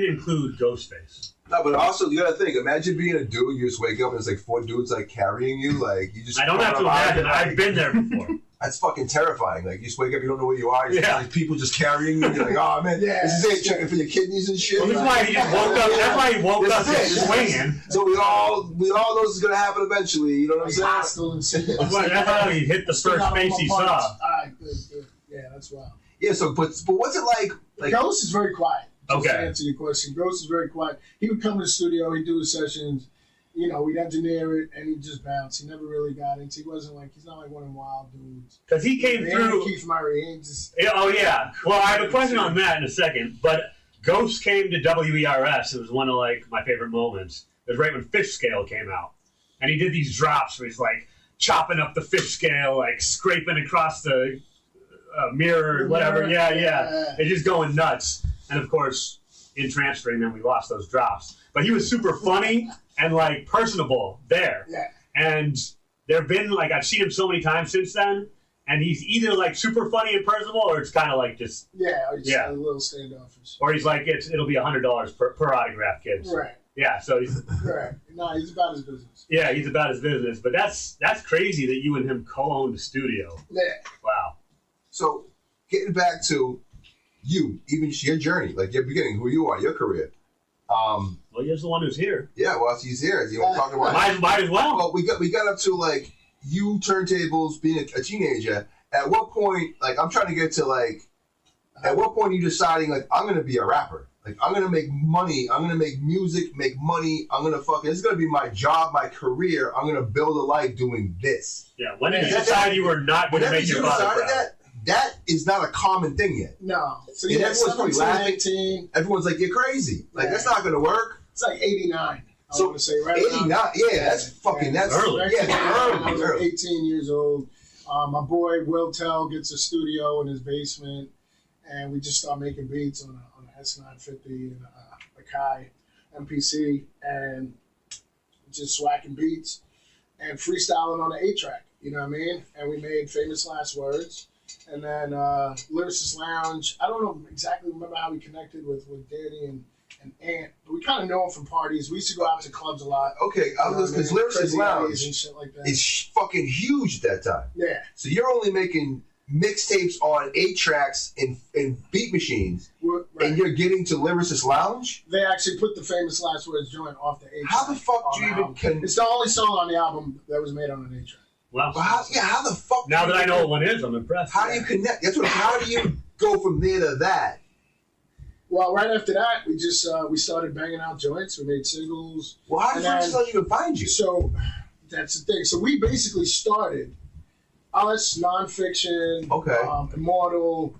[SPEAKER 2] include Ghostface.
[SPEAKER 3] No, but also you gotta think. Imagine being a dude. You just wake up and there's like 4 dudes like carrying you. Like you just.
[SPEAKER 2] I don't have to imagine. I've been there before.
[SPEAKER 3] That's fucking terrifying. Like you just wake up, you don't know where you are.
[SPEAKER 2] Yeah.
[SPEAKER 3] Like people just carrying you. You're like, oh man,
[SPEAKER 1] Yeah.
[SPEAKER 3] this is it. Checking for your kidneys and shit.
[SPEAKER 2] Well, that's why he just woke up. That's why he woke up just swinging.
[SPEAKER 3] So we all know this is gonna happen eventually. You know what I'm
[SPEAKER 1] Like
[SPEAKER 3] saying?
[SPEAKER 1] hostile and shit.
[SPEAKER 2] That's how he hit the first face he saw.
[SPEAKER 1] All right, good. Yeah, that's wild.
[SPEAKER 3] Yeah. So, but what's it like? Like
[SPEAKER 1] Ghost is very quiet. Just
[SPEAKER 2] Okay.
[SPEAKER 1] to answer your question, Ghost is very quiet. He would come to the studio, he'd do his sessions, you know, we'd engineer it, and he'd just bounce. He never really got into. He wasn't like, he's not like one of them wild dudes.
[SPEAKER 2] Because he came through.
[SPEAKER 1] Keith Murray, he ain't just.
[SPEAKER 2] Yeah, oh yeah. Well, I have a question on that in a second. But Ghost came to WERS. It was one of like my favorite moments. It was right when Fish Scale came out, and he did these drops where he's like chopping up the fish scale, like scraping across the mirror, whatever. Yeah. They're just going nuts. And of course, in transferring them, we lost those drops. But he was super funny and like personable there.
[SPEAKER 1] Yeah.
[SPEAKER 2] And there've been like I've seen him so many times since then, and he's either like super funny and personable, or it's kind of like just
[SPEAKER 1] a little standoffish.
[SPEAKER 2] or he's like it'll be $100 per autograph, kids.
[SPEAKER 1] Right.
[SPEAKER 2] Yeah. So he's
[SPEAKER 1] right. No, he's about his business.
[SPEAKER 2] yeah, he's about his business. But that's crazy that you and him co-owned the studio.
[SPEAKER 1] Yeah.
[SPEAKER 2] Wow.
[SPEAKER 3] So getting back to you, even your journey, like your beginning, who you are, your career.
[SPEAKER 2] Well, you're the one who's here.
[SPEAKER 3] Yeah, well, he's here. You want to talk about?
[SPEAKER 2] Might as well.
[SPEAKER 3] Well, we got up to like you turntables, being a teenager. At what point, like, I'm trying to get to like, at what point are you deciding like I'm gonna be a rapper? Like I'm gonna make money. I'm gonna make music, make money. I'm gonna this is gonna be my job, my career. I'm gonna build a life doing this.
[SPEAKER 2] Yeah. When did you decide you were not going to make your father proud?
[SPEAKER 3] That is not a common thing yet.
[SPEAKER 1] No. So
[SPEAKER 3] and everyone's probably laughing.
[SPEAKER 1] 18.
[SPEAKER 3] Everyone's like, you're crazy. Like, that's not going to work.
[SPEAKER 1] It's like 89. I want to say, right?
[SPEAKER 3] 89? That's fucking, that's
[SPEAKER 2] early.
[SPEAKER 3] Yeah,
[SPEAKER 1] I was 18 years old. My boy, Will Tell, gets a studio in his basement, and we just start making beats on an S950 and a Kai MPC, and just swacking beats and freestyling on an 8-track. You know what I mean? And we made Famous Last Words. And then Lyricist Lounge. I don't exactly remember how we connected with Danny and Ant, but we kind of know him from parties. We used to go out to clubs a lot.
[SPEAKER 3] Okay, because Lyricist Lounge
[SPEAKER 1] and shit like that.
[SPEAKER 3] is fucking huge at that time.
[SPEAKER 1] Yeah.
[SPEAKER 3] So you're only making mixtapes on 8-tracks in beat machines,
[SPEAKER 1] Right.
[SPEAKER 3] and you're getting to Lyricist Lounge?
[SPEAKER 1] They actually put the Famous Last Words joint off the 8-track.
[SPEAKER 3] How the fuck do you even...
[SPEAKER 1] It's the only song on the album that was made on an 8-track.
[SPEAKER 2] Wow.
[SPEAKER 3] How the fuck...
[SPEAKER 2] Now that I know what one is, I'm impressed.
[SPEAKER 3] How do you connect? How do you go from there to that?
[SPEAKER 1] Well, right after that, we just we started banging out joints. We made singles.
[SPEAKER 3] Well, how did Freestyle even find you?
[SPEAKER 1] So that's the thing. So we basically started us, Nonfiction, Immortal,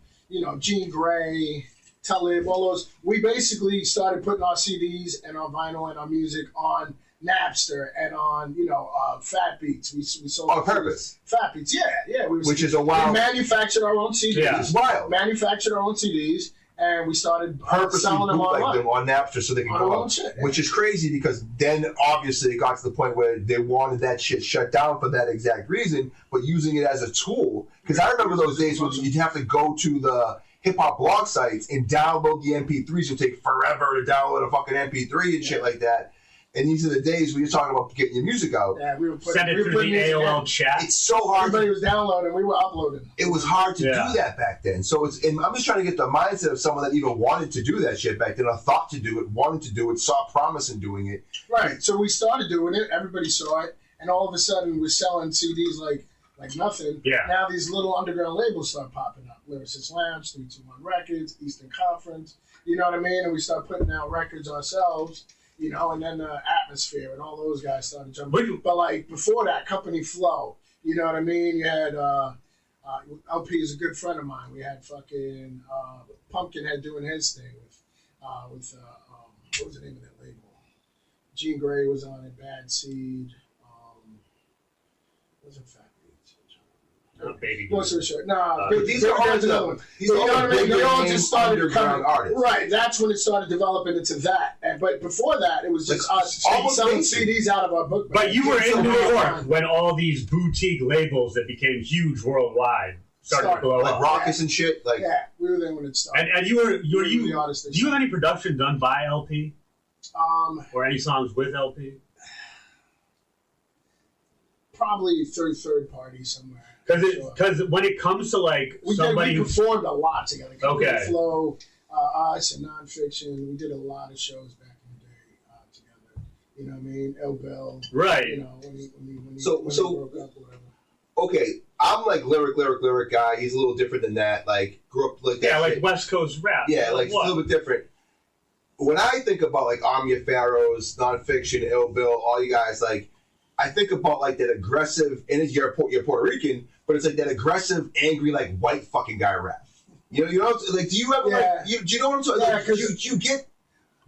[SPEAKER 1] Jean Grey, Talib, all those. We basically started putting our CDs and our vinyl and our music on Napster and on Fat Beats. We sold
[SPEAKER 3] on purpose.
[SPEAKER 1] Fat Beats, yeah.
[SPEAKER 3] Which is a wild.
[SPEAKER 1] We manufactured our own CDs.
[SPEAKER 2] Yeah.
[SPEAKER 3] It's wild.
[SPEAKER 1] Manufactured our own CDs, and we started
[SPEAKER 3] purposely
[SPEAKER 1] selling them
[SPEAKER 3] bootleg
[SPEAKER 1] online.
[SPEAKER 3] them on Napster so they can go up. Which is crazy because then obviously it got to the point where they wanted that shit shut down for that exact reason, but using it as a tool. Because I remember those days when you'd have to go to the hip hop blog sites and download the MP3s. It would take forever to download a fucking MP3 and shit like that. And these are the days when you're talking about getting your music out.
[SPEAKER 1] Yeah, we were putting,
[SPEAKER 2] send it through the AOL chat.
[SPEAKER 3] It's so hard.
[SPEAKER 1] Everybody was downloading. We were uploading.
[SPEAKER 3] It was hard to do that back then. So and I'm just trying to get the mindset of someone that even wanted to do that shit back then, or thought to do it, wanted to do it, saw promise in doing it.
[SPEAKER 1] Right. So we started doing it. Everybody saw it, and all of a sudden we're selling CDs like nothing.
[SPEAKER 2] Yeah.
[SPEAKER 1] Now these little underground labels start popping up. Lyricist Lounge, 321 Records, Eastern Conference. You know what I mean? And we start putting out records ourselves. And then Atmosphere and all those guys started jumping. But before that, Company Flow, you know what I mean? You had LP is a good friend of mine. We had fucking Pumpkinhead doing his thing with what was the name of that label? Jean Grey was on it. Bad Seed. Wasn't Fat Beats.
[SPEAKER 2] Baby.
[SPEAKER 1] These are all another one.
[SPEAKER 3] These are all
[SPEAKER 1] They all just started coming.
[SPEAKER 3] artists.
[SPEAKER 1] Right, that's when it started developing into that. But before that, it was just us selling CDs out of our book.
[SPEAKER 2] But you were in New York when all these boutique labels that became huge worldwide started to blow up.
[SPEAKER 3] Like Raucus and shit.
[SPEAKER 1] Yeah, we were there when it started.
[SPEAKER 2] And you were the artist. Do you have any production done by LP? Or any songs with LP?
[SPEAKER 1] Probably third party somewhere.
[SPEAKER 2] Because when it comes to
[SPEAKER 1] we performed a lot together.
[SPEAKER 2] Okay.
[SPEAKER 1] Flow, us and Nonfiction. We did a lot of shows back in the day together. You know what I mean? El Bell.
[SPEAKER 2] Right.
[SPEAKER 1] When he
[SPEAKER 3] So
[SPEAKER 1] broke up or whatever.
[SPEAKER 3] Okay, I'm lyric guy. He's a little different than that. Grew up like that.
[SPEAKER 2] Yeah,
[SPEAKER 3] shit.
[SPEAKER 2] West Coast rap.
[SPEAKER 3] Yeah, it's a little bit different. When I think about Amia Pharaohs, Nonfiction, Ill Bill, all you guys, I think about that aggressive, and you're Puerto Rican, but it's that aggressive, angry, white fucking guy rap. Do you ever do you know what I'm talking about? You get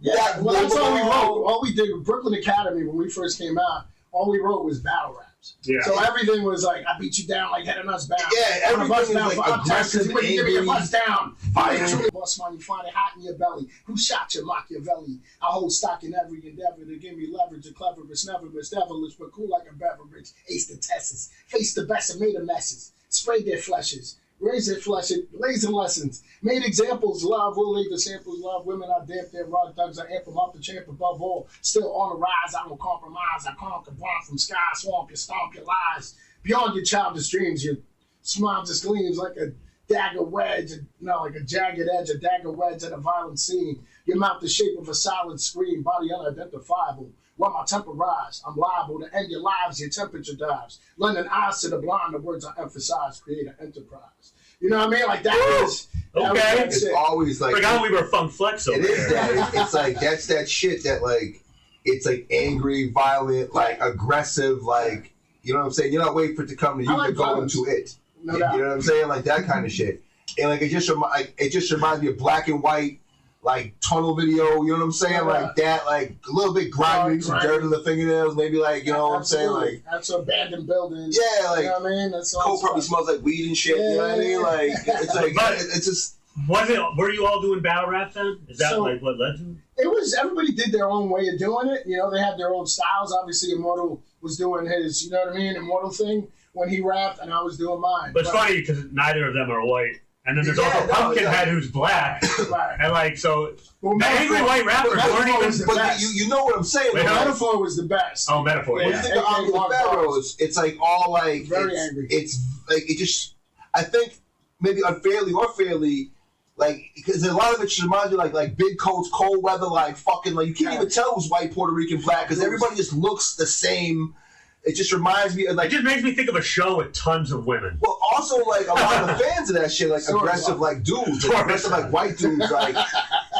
[SPEAKER 3] that.
[SPEAKER 1] Well, that's all we wrote. All we did with Brooklyn Academy when we first came out, all we wrote was battle rap.
[SPEAKER 2] Yeah.
[SPEAKER 1] So everything was like, I beat you down like head and nuts bound.
[SPEAKER 3] Yeah, everything was like aggressive,
[SPEAKER 1] You give me a
[SPEAKER 3] angry,
[SPEAKER 1] bust down.
[SPEAKER 3] violent.
[SPEAKER 1] Boss man, you find it hot in your belly. Who shot you, Machiavelli? I hold stock in every endeavor to give me leverage. A clever, but never devilish, but cool like a beverage. Ace the Tessus. Face the best and made a messes. Sprayed their fleshes. Raise their flesh, lays in lessons. Made examples, love, will leave the samples, love. Women, I damp their rug thugs, I amp them up the champ above all. Still on the rise, I don't compromise. I conquer blind from sky, swamp, you stomp your lies. Beyond your childish dreams, your smile just gleams like a dagger wedge, like a jagged edge, a dagger wedge at a violent scene. Your mouth the shape of a silent scream, body unidentifiable. While my temper rise, I'm liable to end your lives, your temperature dives. Lending eyes to the blind, the words I emphasize, create an enterprise. You know what I mean? Like that was
[SPEAKER 2] okay.
[SPEAKER 3] It's always like
[SPEAKER 2] Forgot we were funk flex over
[SPEAKER 3] it is
[SPEAKER 2] there.
[SPEAKER 3] that. It's like that's that shit that like it's like angry, violent, like aggressive, like you know what I'm saying. You're not waiting for it to come to you.
[SPEAKER 1] Like
[SPEAKER 3] You're going
[SPEAKER 1] violence.
[SPEAKER 3] to it.
[SPEAKER 1] No
[SPEAKER 3] You
[SPEAKER 1] doubt.
[SPEAKER 3] know what I'm saying? Like that kind of shit. And like it just reminds me of black and white. Like tunnel video, you know what I'm saying?
[SPEAKER 1] Yeah.
[SPEAKER 3] Like that, like a little bit grimy, some dirt in the fingernails, maybe like, you know what I'm saying? Like,
[SPEAKER 1] that's abandoned buildings.
[SPEAKER 3] yeah, like,
[SPEAKER 1] you know what I mean? That's all
[SPEAKER 3] coke probably smells like weed and shit, you know what I mean? Like, it's like,
[SPEAKER 2] But-
[SPEAKER 3] it's just.
[SPEAKER 2] Were you all doing battle rap then? Is that
[SPEAKER 1] So-
[SPEAKER 2] like what led to it?
[SPEAKER 1] It was, everybody did their own way of doing it. You know, they had their own styles. Obviously, Immortal was doing his, you know what I mean, Immortal thing when he rapped, and I was doing mine.
[SPEAKER 2] But it's funny because neither of them are white. And then there's
[SPEAKER 3] Yeah,
[SPEAKER 2] also
[SPEAKER 3] no,
[SPEAKER 2] Pumpkinhead who's black.
[SPEAKER 1] Right.
[SPEAKER 2] And like, so
[SPEAKER 1] Well,
[SPEAKER 2] the angry white rappers
[SPEAKER 1] Metaphor
[SPEAKER 2] weren't even.
[SPEAKER 1] was the
[SPEAKER 3] But
[SPEAKER 1] best.
[SPEAKER 3] you know what I'm saying?
[SPEAKER 2] Wait,
[SPEAKER 3] though,
[SPEAKER 2] how-
[SPEAKER 1] Metaphor was the best.
[SPEAKER 2] Oh, metaphor,
[SPEAKER 3] When you
[SPEAKER 2] yeah.
[SPEAKER 3] think of
[SPEAKER 1] AK
[SPEAKER 3] Army of the
[SPEAKER 1] Mark
[SPEAKER 3] Pharaohs, it's like all like
[SPEAKER 1] Very
[SPEAKER 3] it's,
[SPEAKER 1] angry.
[SPEAKER 3] It's like it just. I think maybe unfairly or fairly, like because a lot of it just reminds me like big coats, cold weather, like fucking like you can't even tell who's white, Puerto Rican, black because everybody just looks the same. It just reminds me of
[SPEAKER 2] It
[SPEAKER 3] like.
[SPEAKER 2] just makes me think of a show with tons of women.
[SPEAKER 3] Well, also like a lot of the fans of that shit, like
[SPEAKER 1] Sort of.
[SPEAKER 3] aggressive like dudes,
[SPEAKER 2] Sort
[SPEAKER 3] like,
[SPEAKER 2] of.
[SPEAKER 3] aggressive like white dudes,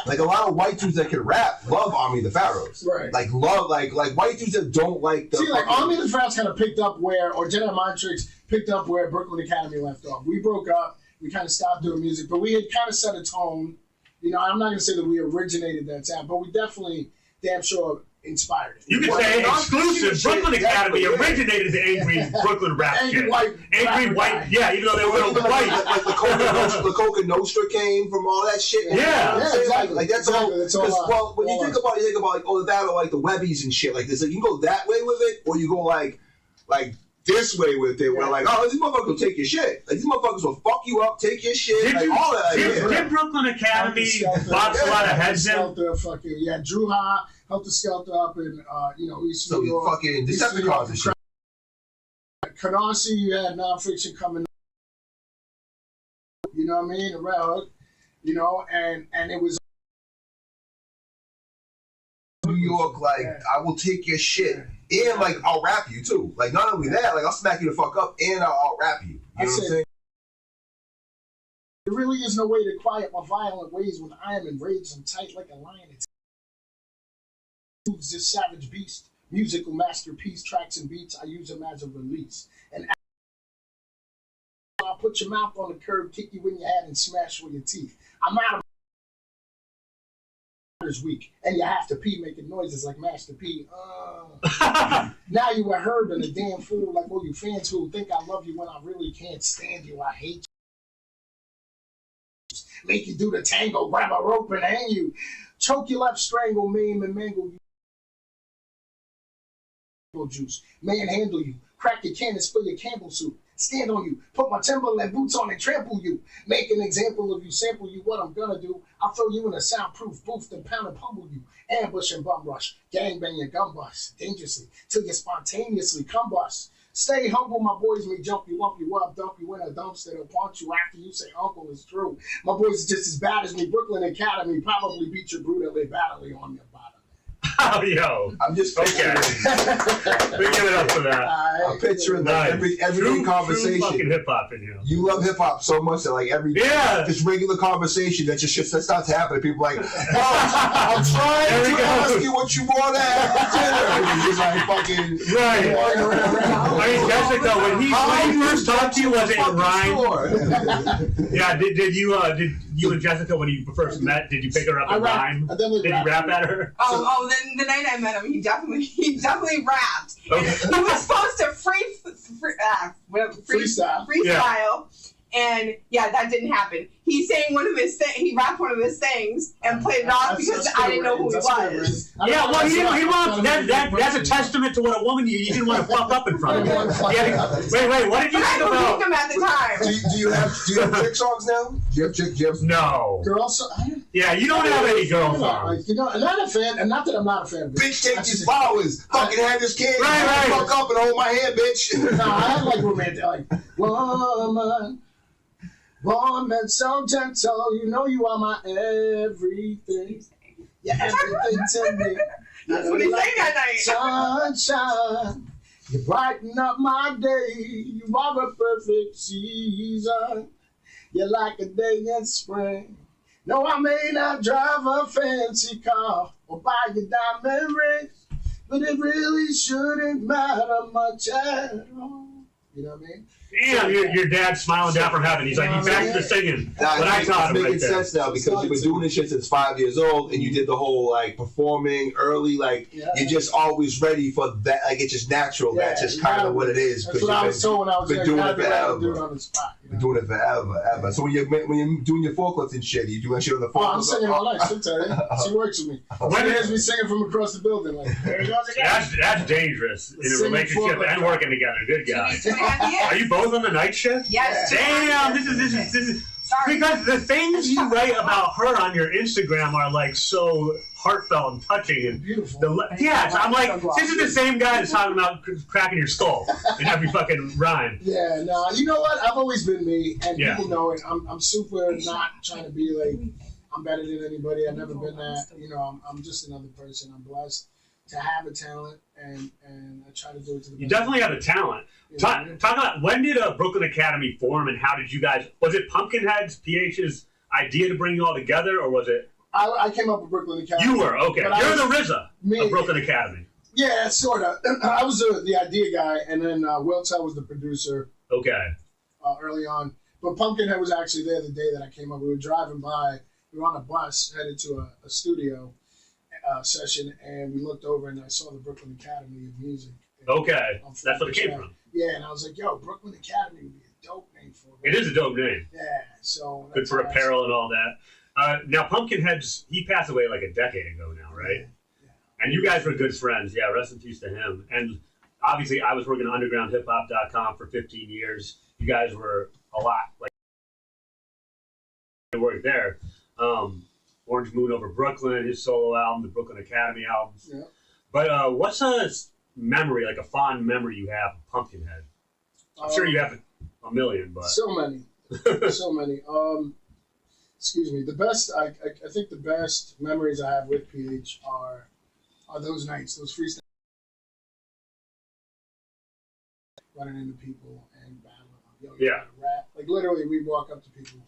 [SPEAKER 3] like a lot of white dudes that can rap love Army of the Pharaohs,
[SPEAKER 1] Right.
[SPEAKER 3] Like love like white dudes that don't like the.
[SPEAKER 1] See, like
[SPEAKER 3] fucking-
[SPEAKER 1] Army of the Pharaohs kind of picked up where, or Jedi Mind Tricks picked up where Brooklyn Academy left off. We broke up. We kind of stopped doing music, but we had kind of set a tone. You know, I'm not going to say that we originated that sound, but we definitely, damn sure, inspired it.
[SPEAKER 2] You could
[SPEAKER 3] Well,
[SPEAKER 2] say
[SPEAKER 3] non-
[SPEAKER 2] exclusive.
[SPEAKER 3] shit,
[SPEAKER 2] Brooklyn
[SPEAKER 3] exactly,
[SPEAKER 2] Academy
[SPEAKER 3] yeah.
[SPEAKER 2] originated the angry Brooklyn rap
[SPEAKER 1] Angry
[SPEAKER 2] shit.
[SPEAKER 1] white
[SPEAKER 2] Angry
[SPEAKER 1] rapper
[SPEAKER 2] white,
[SPEAKER 1] guy.
[SPEAKER 2] yeah, even though they were
[SPEAKER 3] Like
[SPEAKER 2] white.
[SPEAKER 3] the Coca Nostra came from all that shit.
[SPEAKER 2] Yeah.
[SPEAKER 3] You know what I'm
[SPEAKER 1] Yeah,
[SPEAKER 3] saying?
[SPEAKER 1] exactly.
[SPEAKER 3] Like that's
[SPEAKER 1] Exactly,
[SPEAKER 3] all.
[SPEAKER 1] that's all
[SPEAKER 3] 'cause, well, when you
[SPEAKER 1] all
[SPEAKER 3] think about it, you think about like that or like the Webbies and shit like this. Like you can go that way with it, or you go like this way with it, where like, oh, these motherfuckers will take your shit. Like these motherfuckers will fuck you up, take your shit,
[SPEAKER 2] Did
[SPEAKER 3] like
[SPEAKER 2] you-
[SPEAKER 3] all that.
[SPEAKER 2] Did Brooklyn Academy box a lot of heads in?
[SPEAKER 1] Skelter, fucking, yeah, Drew Ha helped the Skelter up in, East
[SPEAKER 3] So
[SPEAKER 1] New
[SPEAKER 3] you
[SPEAKER 1] York.
[SPEAKER 3] fucking
[SPEAKER 1] East New York.
[SPEAKER 3] Decepticons and shit.
[SPEAKER 1] Canarsie, you had nonfiction coming. You know what I mean? The Red Hook, you know, and it was
[SPEAKER 3] New York, like I will take your shit, and like I'll rap you too. Like not only that, like I'll smack you the fuck up, and I'll rap you. You know what I'm saying?
[SPEAKER 1] There really is no way to quiet my violent ways when I am enraged and tight like a lion. It's this savage beast, musical masterpiece, tracks and beats. I use them as a release. And I'll put your mouth on the curb, kick you in your head, and smash with your teeth. I'm out of is weak, and you have to pee, making noises like Master P. Now you a herb and a damn fool, like all you fans who think I love you when I really can't stand you. I hate you. Make you do the tango, grab a rope and hang you. Choke your left, strangle, maim, and mangle you. Juice, manhandle you. Crack your can and spill your Campbell soup. Stand on you, put my Timberland boots on and trample you. Make an example of you, sample you what I'm gonna do. I'll throw you in a soundproof booth, then pound and pummel you. Ambush and bum rush, gangbang your gun bust, dangerously, till you spontaneously combust. Stay humble, my boys may jump you, lump you up, dump you in a dumpster, they'll punch you after you say uncle is true. My boys are just as bad as me, Brooklyn Academy, probably beat your brutally badly on your bottom.
[SPEAKER 2] Oh, yo.
[SPEAKER 3] I'm just
[SPEAKER 2] Okay. We give it up for that.
[SPEAKER 3] I'm picturing like
[SPEAKER 2] Nice.
[SPEAKER 3] every
[SPEAKER 2] True
[SPEAKER 3] conversation.
[SPEAKER 2] fucking hip hop in here.
[SPEAKER 3] You love hip hop so much that like every just regular conversation that just shit that starts happening. People like, I'm trying
[SPEAKER 2] There we
[SPEAKER 3] to
[SPEAKER 2] go.
[SPEAKER 3] ask you what you want to have for dinner. And you're just like fucking
[SPEAKER 2] Right. I mean, Jessica, when he first talked to you, was it in rhyme? Yeah. Did you and Jessica, when you first met, did you pick her up
[SPEAKER 1] I
[SPEAKER 2] in
[SPEAKER 1] rap.
[SPEAKER 2] rhyme?
[SPEAKER 1] I definitely
[SPEAKER 2] Did you rap at her?
[SPEAKER 4] Oh, then the night I met him, he definitely rapped.
[SPEAKER 2] Okay.
[SPEAKER 4] And he was supposed to freestyle.
[SPEAKER 2] Yeah.
[SPEAKER 4] And yeah, that didn't happen. He sang one of his he rapped one of his things and played it off because I didn't know who he was.
[SPEAKER 2] Yeah, well, he wants that's a testament to what a woman you didn't want to fuck up in front of him. Wait, what did you say
[SPEAKER 4] I
[SPEAKER 2] about?
[SPEAKER 4] believed him at the time.
[SPEAKER 3] Do you have chick songs now? Do you have chick?
[SPEAKER 2] No.
[SPEAKER 1] Girl song.
[SPEAKER 2] Yeah, you don't have any girl songs.
[SPEAKER 1] Like, you know, I'm not a fan, and not that I'm not a fan of it.
[SPEAKER 3] Bitch, take these flowers. Fucking have this kid.
[SPEAKER 2] Right.
[SPEAKER 3] Fuck up and hold my hand, bitch.
[SPEAKER 1] No, I have like romantic, like woman, so gentle. You know you are my everything. Yeah, everything to me.
[SPEAKER 4] That's what he sang that night.
[SPEAKER 1] Sunshine, you brighten up my day. You are a perfect season. You're like a day in spring. No, I may not drive a fancy car or buy you diamond rings, but it really shouldn't matter much at all. You know what I mean?
[SPEAKER 2] Damn, your dad's smiling down from heaven. He's like, he's back to singing.
[SPEAKER 3] Nah,
[SPEAKER 2] What I taught him
[SPEAKER 3] it's
[SPEAKER 2] right
[SPEAKER 3] making
[SPEAKER 2] there.
[SPEAKER 3] sense now because you've been doing this shit since 5 years old, and you did the whole like performing early. Like you're just always ready for that. Like it's just natural.
[SPEAKER 1] Yeah,
[SPEAKER 3] That's just kind of what it is.
[SPEAKER 1] That's what I was told when I was
[SPEAKER 3] been doing it forever.
[SPEAKER 1] Do it on the spot. You know?
[SPEAKER 3] Doing it forever. So when you're doing your forklifts and shit, you doing shit on the forklift.
[SPEAKER 1] Oh, I'm singing all night. She'll tell you. She works with me. She hears me singing from across the building. Like, there he goes again.
[SPEAKER 2] That's dangerous in a relationship and working together. Good guy. Are you both on the night shift?
[SPEAKER 4] Yes.
[SPEAKER 2] Damn, this is
[SPEAKER 4] Sorry.
[SPEAKER 2] because the things you write about her on your Instagram are like so heartfelt and touching and
[SPEAKER 1] Beautiful.
[SPEAKER 2] so I'm like, this is the same guy that's talking about cracking your skull in every fucking rhyme.
[SPEAKER 1] Yeah, no, you know what? I've always been me, and
[SPEAKER 2] Yeah.
[SPEAKER 1] people know it. I'm super not trying to be like I'm better than anybody. I've never been that. You know, I'm just another person. I'm blessed to have a talent, and I try to do it to the best.
[SPEAKER 2] You definitely have a talent. Talk about when did Brooklyn Academy form, and how did you guys? Was it Pumpkinhead's PH's idea to bring you all together, or was it?
[SPEAKER 1] I came up with Brooklyn Academy.
[SPEAKER 2] You were okay.
[SPEAKER 1] But
[SPEAKER 2] You're the RZA of Brooklyn Academy.
[SPEAKER 1] Yeah, sort of. I was the idea guy, and then Will Tell was the producer.
[SPEAKER 2] Okay.
[SPEAKER 1] Early on, but Pumpkinhead was actually there the day that I came up. We were driving by. We were on a bus headed to a studio session, and we looked over, and I saw the Brooklyn Academy of Music.
[SPEAKER 2] Okay, that's what it came from.
[SPEAKER 1] Yeah, and I was like, "Yo, Brooklyn Academy would be a dope name for it."
[SPEAKER 2] It is a dope name.
[SPEAKER 1] Yeah, so
[SPEAKER 2] Good for apparel and all that. Now, Pumpkinhead's, he passed away like a decade ago now, right?
[SPEAKER 1] Yeah.
[SPEAKER 2] And you guys were good friends. Yeah, rest in peace to him. And obviously, I was working at undergroundhiphop.com for 15 years. You guys were a lot, like, worked there. Orange Moon Over Brooklyn, his solo album, the Brooklyn Academy albums.
[SPEAKER 1] Yeah.
[SPEAKER 2] But what's a memory, like a fond memory you have of Pumpkinhead? I'm sure you have a million, but...
[SPEAKER 1] So many. So many. Excuse me. The best, I think the best memories I have with PH are those nights, those freestyle, running into people and battling. Yo, you know how to rap. Like literally, we walk up to people.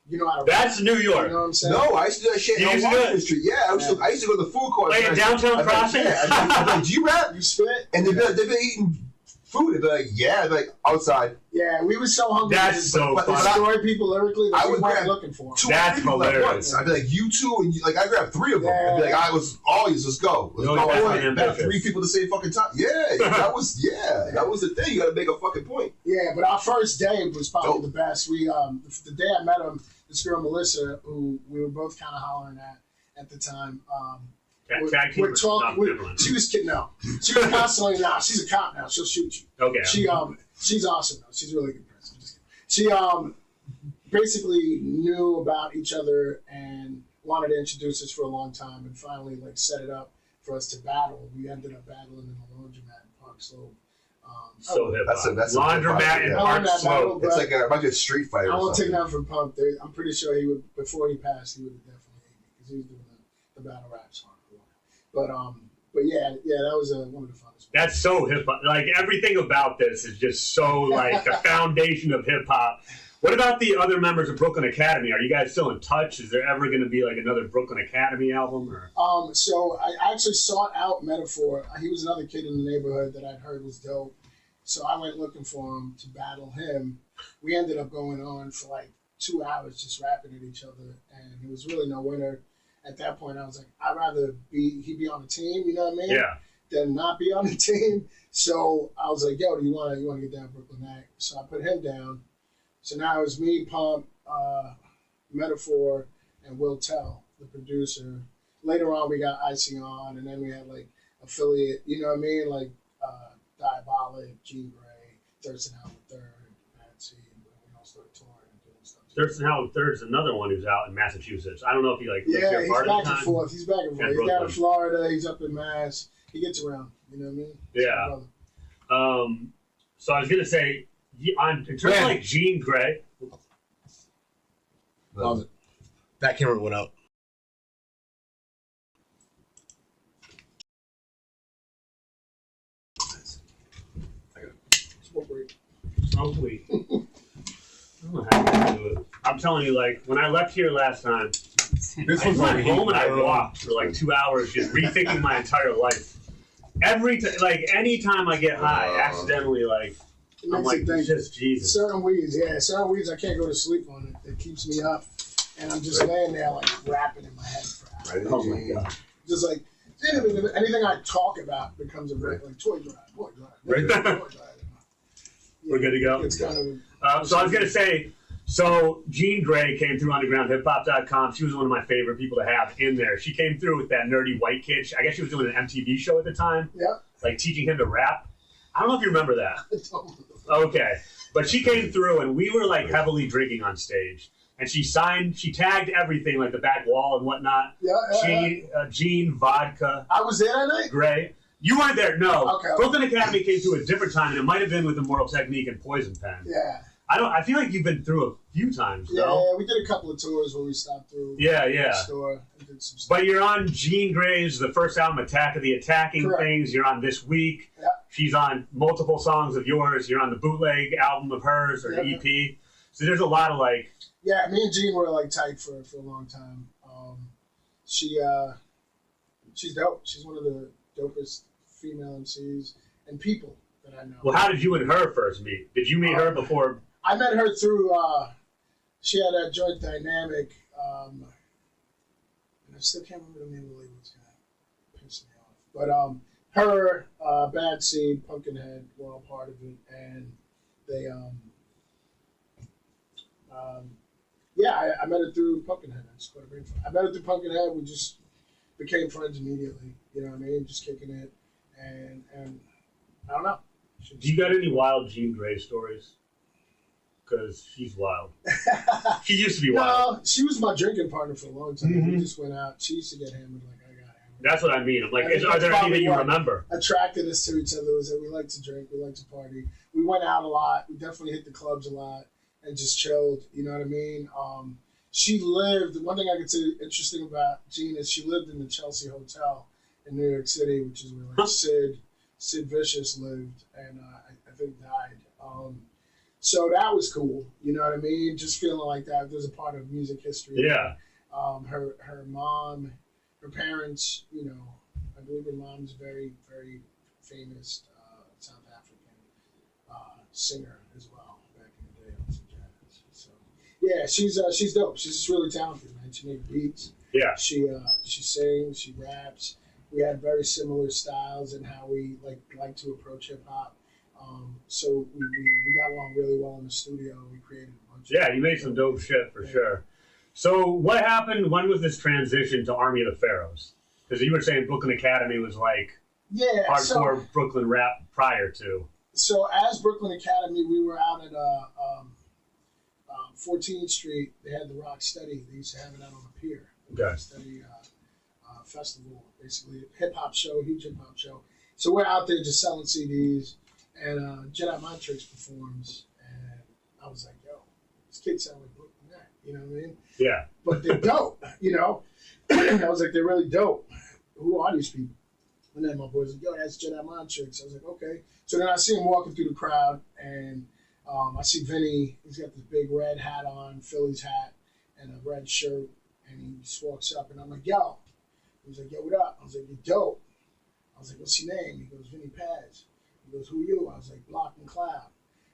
[SPEAKER 1] You know how to rap.
[SPEAKER 2] That's New York.
[SPEAKER 1] You know what I'm saying?
[SPEAKER 3] No, I used to do that shit on Washington Street. Yeah, I used to go to the food court.
[SPEAKER 2] Like in Downtown Crossing?
[SPEAKER 3] I'd be like, do you rap?
[SPEAKER 1] You spit?
[SPEAKER 3] And they'd be eating food. They'd be like, yeah. They'd be like, outside.
[SPEAKER 1] Yeah, we were so hungry.
[SPEAKER 2] That's so
[SPEAKER 1] but
[SPEAKER 2] funny.
[SPEAKER 1] the story people lyrically that
[SPEAKER 3] I
[SPEAKER 1] we
[SPEAKER 3] would
[SPEAKER 1] weren't
[SPEAKER 3] grab
[SPEAKER 1] looking for.
[SPEAKER 2] That's hilarious.
[SPEAKER 3] I'd be like, you two, and you, like I grabbed three of them.
[SPEAKER 1] Yeah.
[SPEAKER 3] I'd be like, I was always let's go. Let's
[SPEAKER 2] No,
[SPEAKER 3] go.
[SPEAKER 2] that's
[SPEAKER 3] Boy,
[SPEAKER 2] ambitious.
[SPEAKER 3] got three people at the same fucking time. Yeah, that was the thing. You got to make a fucking point.
[SPEAKER 1] Yeah, but our first day was probably
[SPEAKER 3] Dope.
[SPEAKER 1] the best. We the day I met him, this girl Melissa, who we were both kind of hollering at the time.
[SPEAKER 2] Tag team
[SPEAKER 1] We're talking. She was kidding. No, she was constantly. Nah, she's a cop now. She'll shoot you.
[SPEAKER 2] Okay.
[SPEAKER 1] She's awesome though. She's really good person. Just kidding. She basically knew about each other and wanted to introduce us for a long time, and finally like set it up for us to battle. We ended up battling in the laundromat in Park Slope.
[SPEAKER 2] So hip hop.
[SPEAKER 3] That's a
[SPEAKER 2] Laundromat and
[SPEAKER 3] yeah.
[SPEAKER 2] Park Slope.
[SPEAKER 3] It's like a bunch of street fighter.
[SPEAKER 1] I won't take down from Punk. I'm pretty sure he would, before he passed, he would have definitely hated me because he was doing the battle raps hardcore. But yeah, that was one of the funnest.
[SPEAKER 2] That's so hip hop. Like everything about this is just so like the foundation of hip hop. What about the other members of Brooklyn Academy? Are you guys still in touch? Is there ever going to be like another Brooklyn Academy album? Or?
[SPEAKER 1] So I actually sought out Metaphor. He was another kid in the neighborhood that I'd heard was dope. So I went looking for him to battle him. We ended up going on for like 2 hours just rapping at each other, and there was really no winner. at that point, I was like, I'd rather he be on the team, you know what I mean?
[SPEAKER 2] Yeah.
[SPEAKER 1] Than not be on the team. So I was like, yo, do you want to get down Brooklyn Act? So I put him down. So now it was me, Pump, Metaphor, and Will Tell, the producer. Later on, we got Icy on, and then we had like affiliate, you know what I mean? Like Diabolic, Jean Grey, Thurston Howard III, Patsy, and we all started touring and doing stuff.
[SPEAKER 2] Thurston Howard III is another one who's out in Massachusetts. I don't know if he like lives
[SPEAKER 1] Yeah,
[SPEAKER 2] here
[SPEAKER 1] he's
[SPEAKER 2] part of
[SPEAKER 1] back
[SPEAKER 2] the
[SPEAKER 1] and
[SPEAKER 2] time.
[SPEAKER 1] forth. He's back and forth. He's down in Florida. He's up in Mass. He gets around. You know what I mean?
[SPEAKER 2] Yeah. So I was gonna say, in terms of like Jean Grey.
[SPEAKER 5] Love it. That camera went out.
[SPEAKER 2] Hopefully. I don't know how to do it. I'm telling you, like, when I left here last time,
[SPEAKER 5] This
[SPEAKER 2] I
[SPEAKER 5] one's
[SPEAKER 2] went home and I walked for like 2 hours just rethinking my entire life. Anytime I get high, accidentally, like,
[SPEAKER 1] It
[SPEAKER 2] I'm
[SPEAKER 1] makes
[SPEAKER 2] like,
[SPEAKER 1] you think.
[SPEAKER 2] just Jesus.
[SPEAKER 1] Certain weeds I can't go to sleep on it. It keeps me up, and I'm just laying there like rapping in my head for hours.
[SPEAKER 2] Oh my God.
[SPEAKER 1] Just like anything I talk about becomes a rap, like toy drive.
[SPEAKER 2] Right.
[SPEAKER 1] Toy drive.
[SPEAKER 2] We're good to go?
[SPEAKER 1] It's kind of.
[SPEAKER 2] So I was going to say, Jean Grey came through undergroundhiphop.com. She was one of my favorite people to have in there. She came through with that nerdy white kid. I guess she was doing an MTV show at the time.
[SPEAKER 1] Yeah.
[SPEAKER 2] Like teaching him to rap. I don't know if you remember that. Okay. But she came through and we were like heavily drinking on stage. And she tagged everything, like the back wall and whatnot.
[SPEAKER 1] Yeah.
[SPEAKER 2] Jean, vodka.
[SPEAKER 1] I was there that night?
[SPEAKER 2] Grey. You weren't there, no.
[SPEAKER 1] Okay.
[SPEAKER 2] Brooklyn Academy came through a different time, and it might have been with Immortal Technique and Poison Pen.
[SPEAKER 1] Yeah.
[SPEAKER 2] I feel like you've been through a few times, no?
[SPEAKER 1] Yeah, we did a couple of tours where we stopped through.
[SPEAKER 2] Yeah.
[SPEAKER 1] The store and did some stuff.
[SPEAKER 2] But you're on Jean Grey's, the first album, Attack of the Attacking
[SPEAKER 1] Correct.
[SPEAKER 2] Things. You're on This Week.
[SPEAKER 1] Yeah.
[SPEAKER 2] She's on multiple songs of yours. You're on the bootleg album of hers, or
[SPEAKER 1] Yeah.
[SPEAKER 2] EP. So there's a lot of like...
[SPEAKER 1] Yeah, me and Jean were like tight for a long time. She's dope. She's one of the dopest female MCs and people that I know.
[SPEAKER 2] Well, how did you and her first meet? Did you meet her before?
[SPEAKER 1] I met her through, she had a joint Dynamic, and I still can't remember the name of the label. It's going to piss me off. But her, Bad Seed, Pumpkinhead were all part of it, and they, I met her through Pumpkinhead. I just caught a brain fart. I met her through Pumpkinhead. We just became friends immediately. You know what I mean? Just kicking it, and I don't know.
[SPEAKER 2] Do you got any wild Jean Grey stories? Because she's wild. She used to be wild.
[SPEAKER 1] No, she was my drinking partner for a long time.
[SPEAKER 2] Mm-hmm.
[SPEAKER 1] We just went out. She used to get hammered like I got hammered.
[SPEAKER 2] That's what I mean. I'm like,
[SPEAKER 1] I think
[SPEAKER 2] are there
[SPEAKER 1] that's
[SPEAKER 2] any that you
[SPEAKER 1] probably
[SPEAKER 2] remember?
[SPEAKER 1] Attracted us to each other was that we like to drink, we like to party. We went out a lot. We definitely hit the clubs a lot and just chilled. You know what I mean? She lived. One thing I could say interesting about Jean is she lived in the Chelsea Hotel in New York City, which is where like Sid Vicious lived, and I think died. So that was cool. You know what I mean? Just feeling like that. There's a part of music history.
[SPEAKER 2] Yeah.
[SPEAKER 1] Her mom, her parents. You know, I believe her mom's very, very famous South African singer as well back in the day on some jazz. So yeah, she's dope. She's just really talented, man. She makes beats.
[SPEAKER 2] Yeah.
[SPEAKER 1] She sings. She raps. We had very similar styles in how we like to approach hip hop. So we got along really well in the studio. We created a bunch.
[SPEAKER 2] Yeah, you made some dope shit for sure. So what happened? When was this transition to Army of the Pharaohs? Because you were saying Brooklyn Academy was like hardcore Brooklyn rap prior to.
[SPEAKER 1] So as Brooklyn Academy, we were out at 14th Street. They had the Rock Steady. They used to have it out on the pier.
[SPEAKER 2] Okay.
[SPEAKER 1] Rock Steady festival, basically hip hop show, huge hip hop show. So we're out there just selling CDs, and Jedi Mind Tricks performs, and I was like, yo, these kids sound like Brooklyn Act, you know what I mean?
[SPEAKER 2] Yeah.
[SPEAKER 1] But they're dope, you know? I was like, they're really dope. Who are these people? And then my boys like, yo, that's Jedi Mind Tricks. I was like, okay. So then I see him walking through the crowd, and I see Vinny. He's got this big red hat on, Phillies hat, and a red shirt, and he just walks up, and I'm like, yo. He was like, yo, what up? I was like, you're dope. I was like, what's your name? He goes, Vinny Paz. He goes, who are you? I was like, Block and Cloud.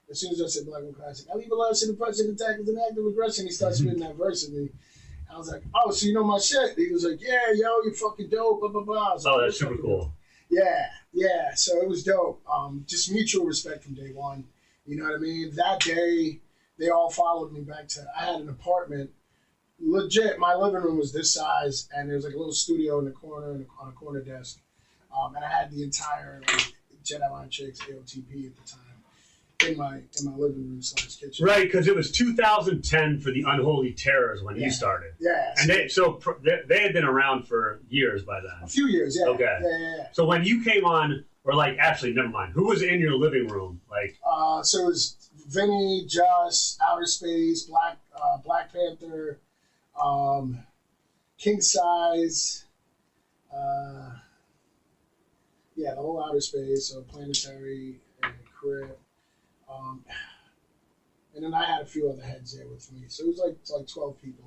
[SPEAKER 1] As soon as I said Block and Cloud, I was like, I leave a lot of the president attack as an act of aggression. He starts spitting that verse at me. I was like, oh, so you know my shit? He was like, yeah, yo, you're fucking dope, blah, blah, blah. I was
[SPEAKER 2] Oh,
[SPEAKER 1] like,
[SPEAKER 2] that's super cool.
[SPEAKER 1] Yeah, so it was dope. Just mutual respect from day one. You know what I mean? That day, they all followed me back to, I had an apartment. Legit, my living room was this size, and there was like a little studio in the corner, on a corner desk. And I had the entire like, Jedi Mind Chicks AOTP at the time in my living room / kitchen.
[SPEAKER 2] Right, because it was 2010 for the Unholy Terrors when you started.
[SPEAKER 1] Yeah.
[SPEAKER 2] And they had been around for years by then.
[SPEAKER 1] A few years, yeah.
[SPEAKER 2] Okay.
[SPEAKER 1] Yeah.
[SPEAKER 2] So when you came on, or like, actually, never mind. Who was in your living room? Like,
[SPEAKER 1] So it was Vinny, Just, Outer Space, Black Panther, King Size, the whole Outer Space, so Planetary and Crip. And then I had a few other heads there with me. So it was like 12 people.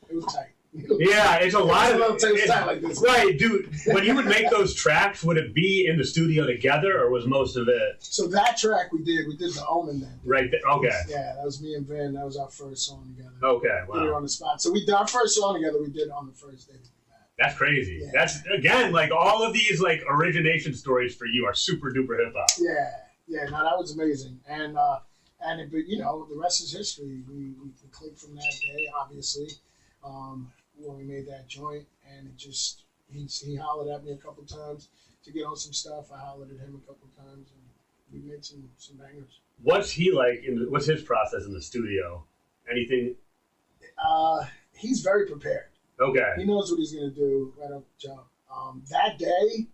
[SPEAKER 1] It was tight.
[SPEAKER 2] yeah, it's a lot of
[SPEAKER 1] It's tight like this.
[SPEAKER 2] Right, dude. When you would make those tracks, would it be in the studio together, or was most of it?
[SPEAKER 1] So that track we did the Omen then.
[SPEAKER 2] Right there. Okay.
[SPEAKER 1] Yeah, that was me and Vin. That was our first song together.
[SPEAKER 2] Okay.
[SPEAKER 1] We were
[SPEAKER 2] Wow.
[SPEAKER 1] on the spot. So we did our first song together. We did it on the first day.
[SPEAKER 2] That's crazy.
[SPEAKER 1] Yeah.
[SPEAKER 2] That's again like all of these like origination stories for you are super duper hip hop.
[SPEAKER 1] Yeah. No, that was amazing. But you know, the rest is history. We clicked from that day, obviously, when we made that joint, and it just he hollered at me a couple times to get on some stuff. I hollered at him a couple times, and we made some bangers.
[SPEAKER 2] What's he like? What's his process in the studio? Anything?
[SPEAKER 1] He's very prepared.
[SPEAKER 2] Okay.
[SPEAKER 1] He knows what he's gonna do right off the jump. That day,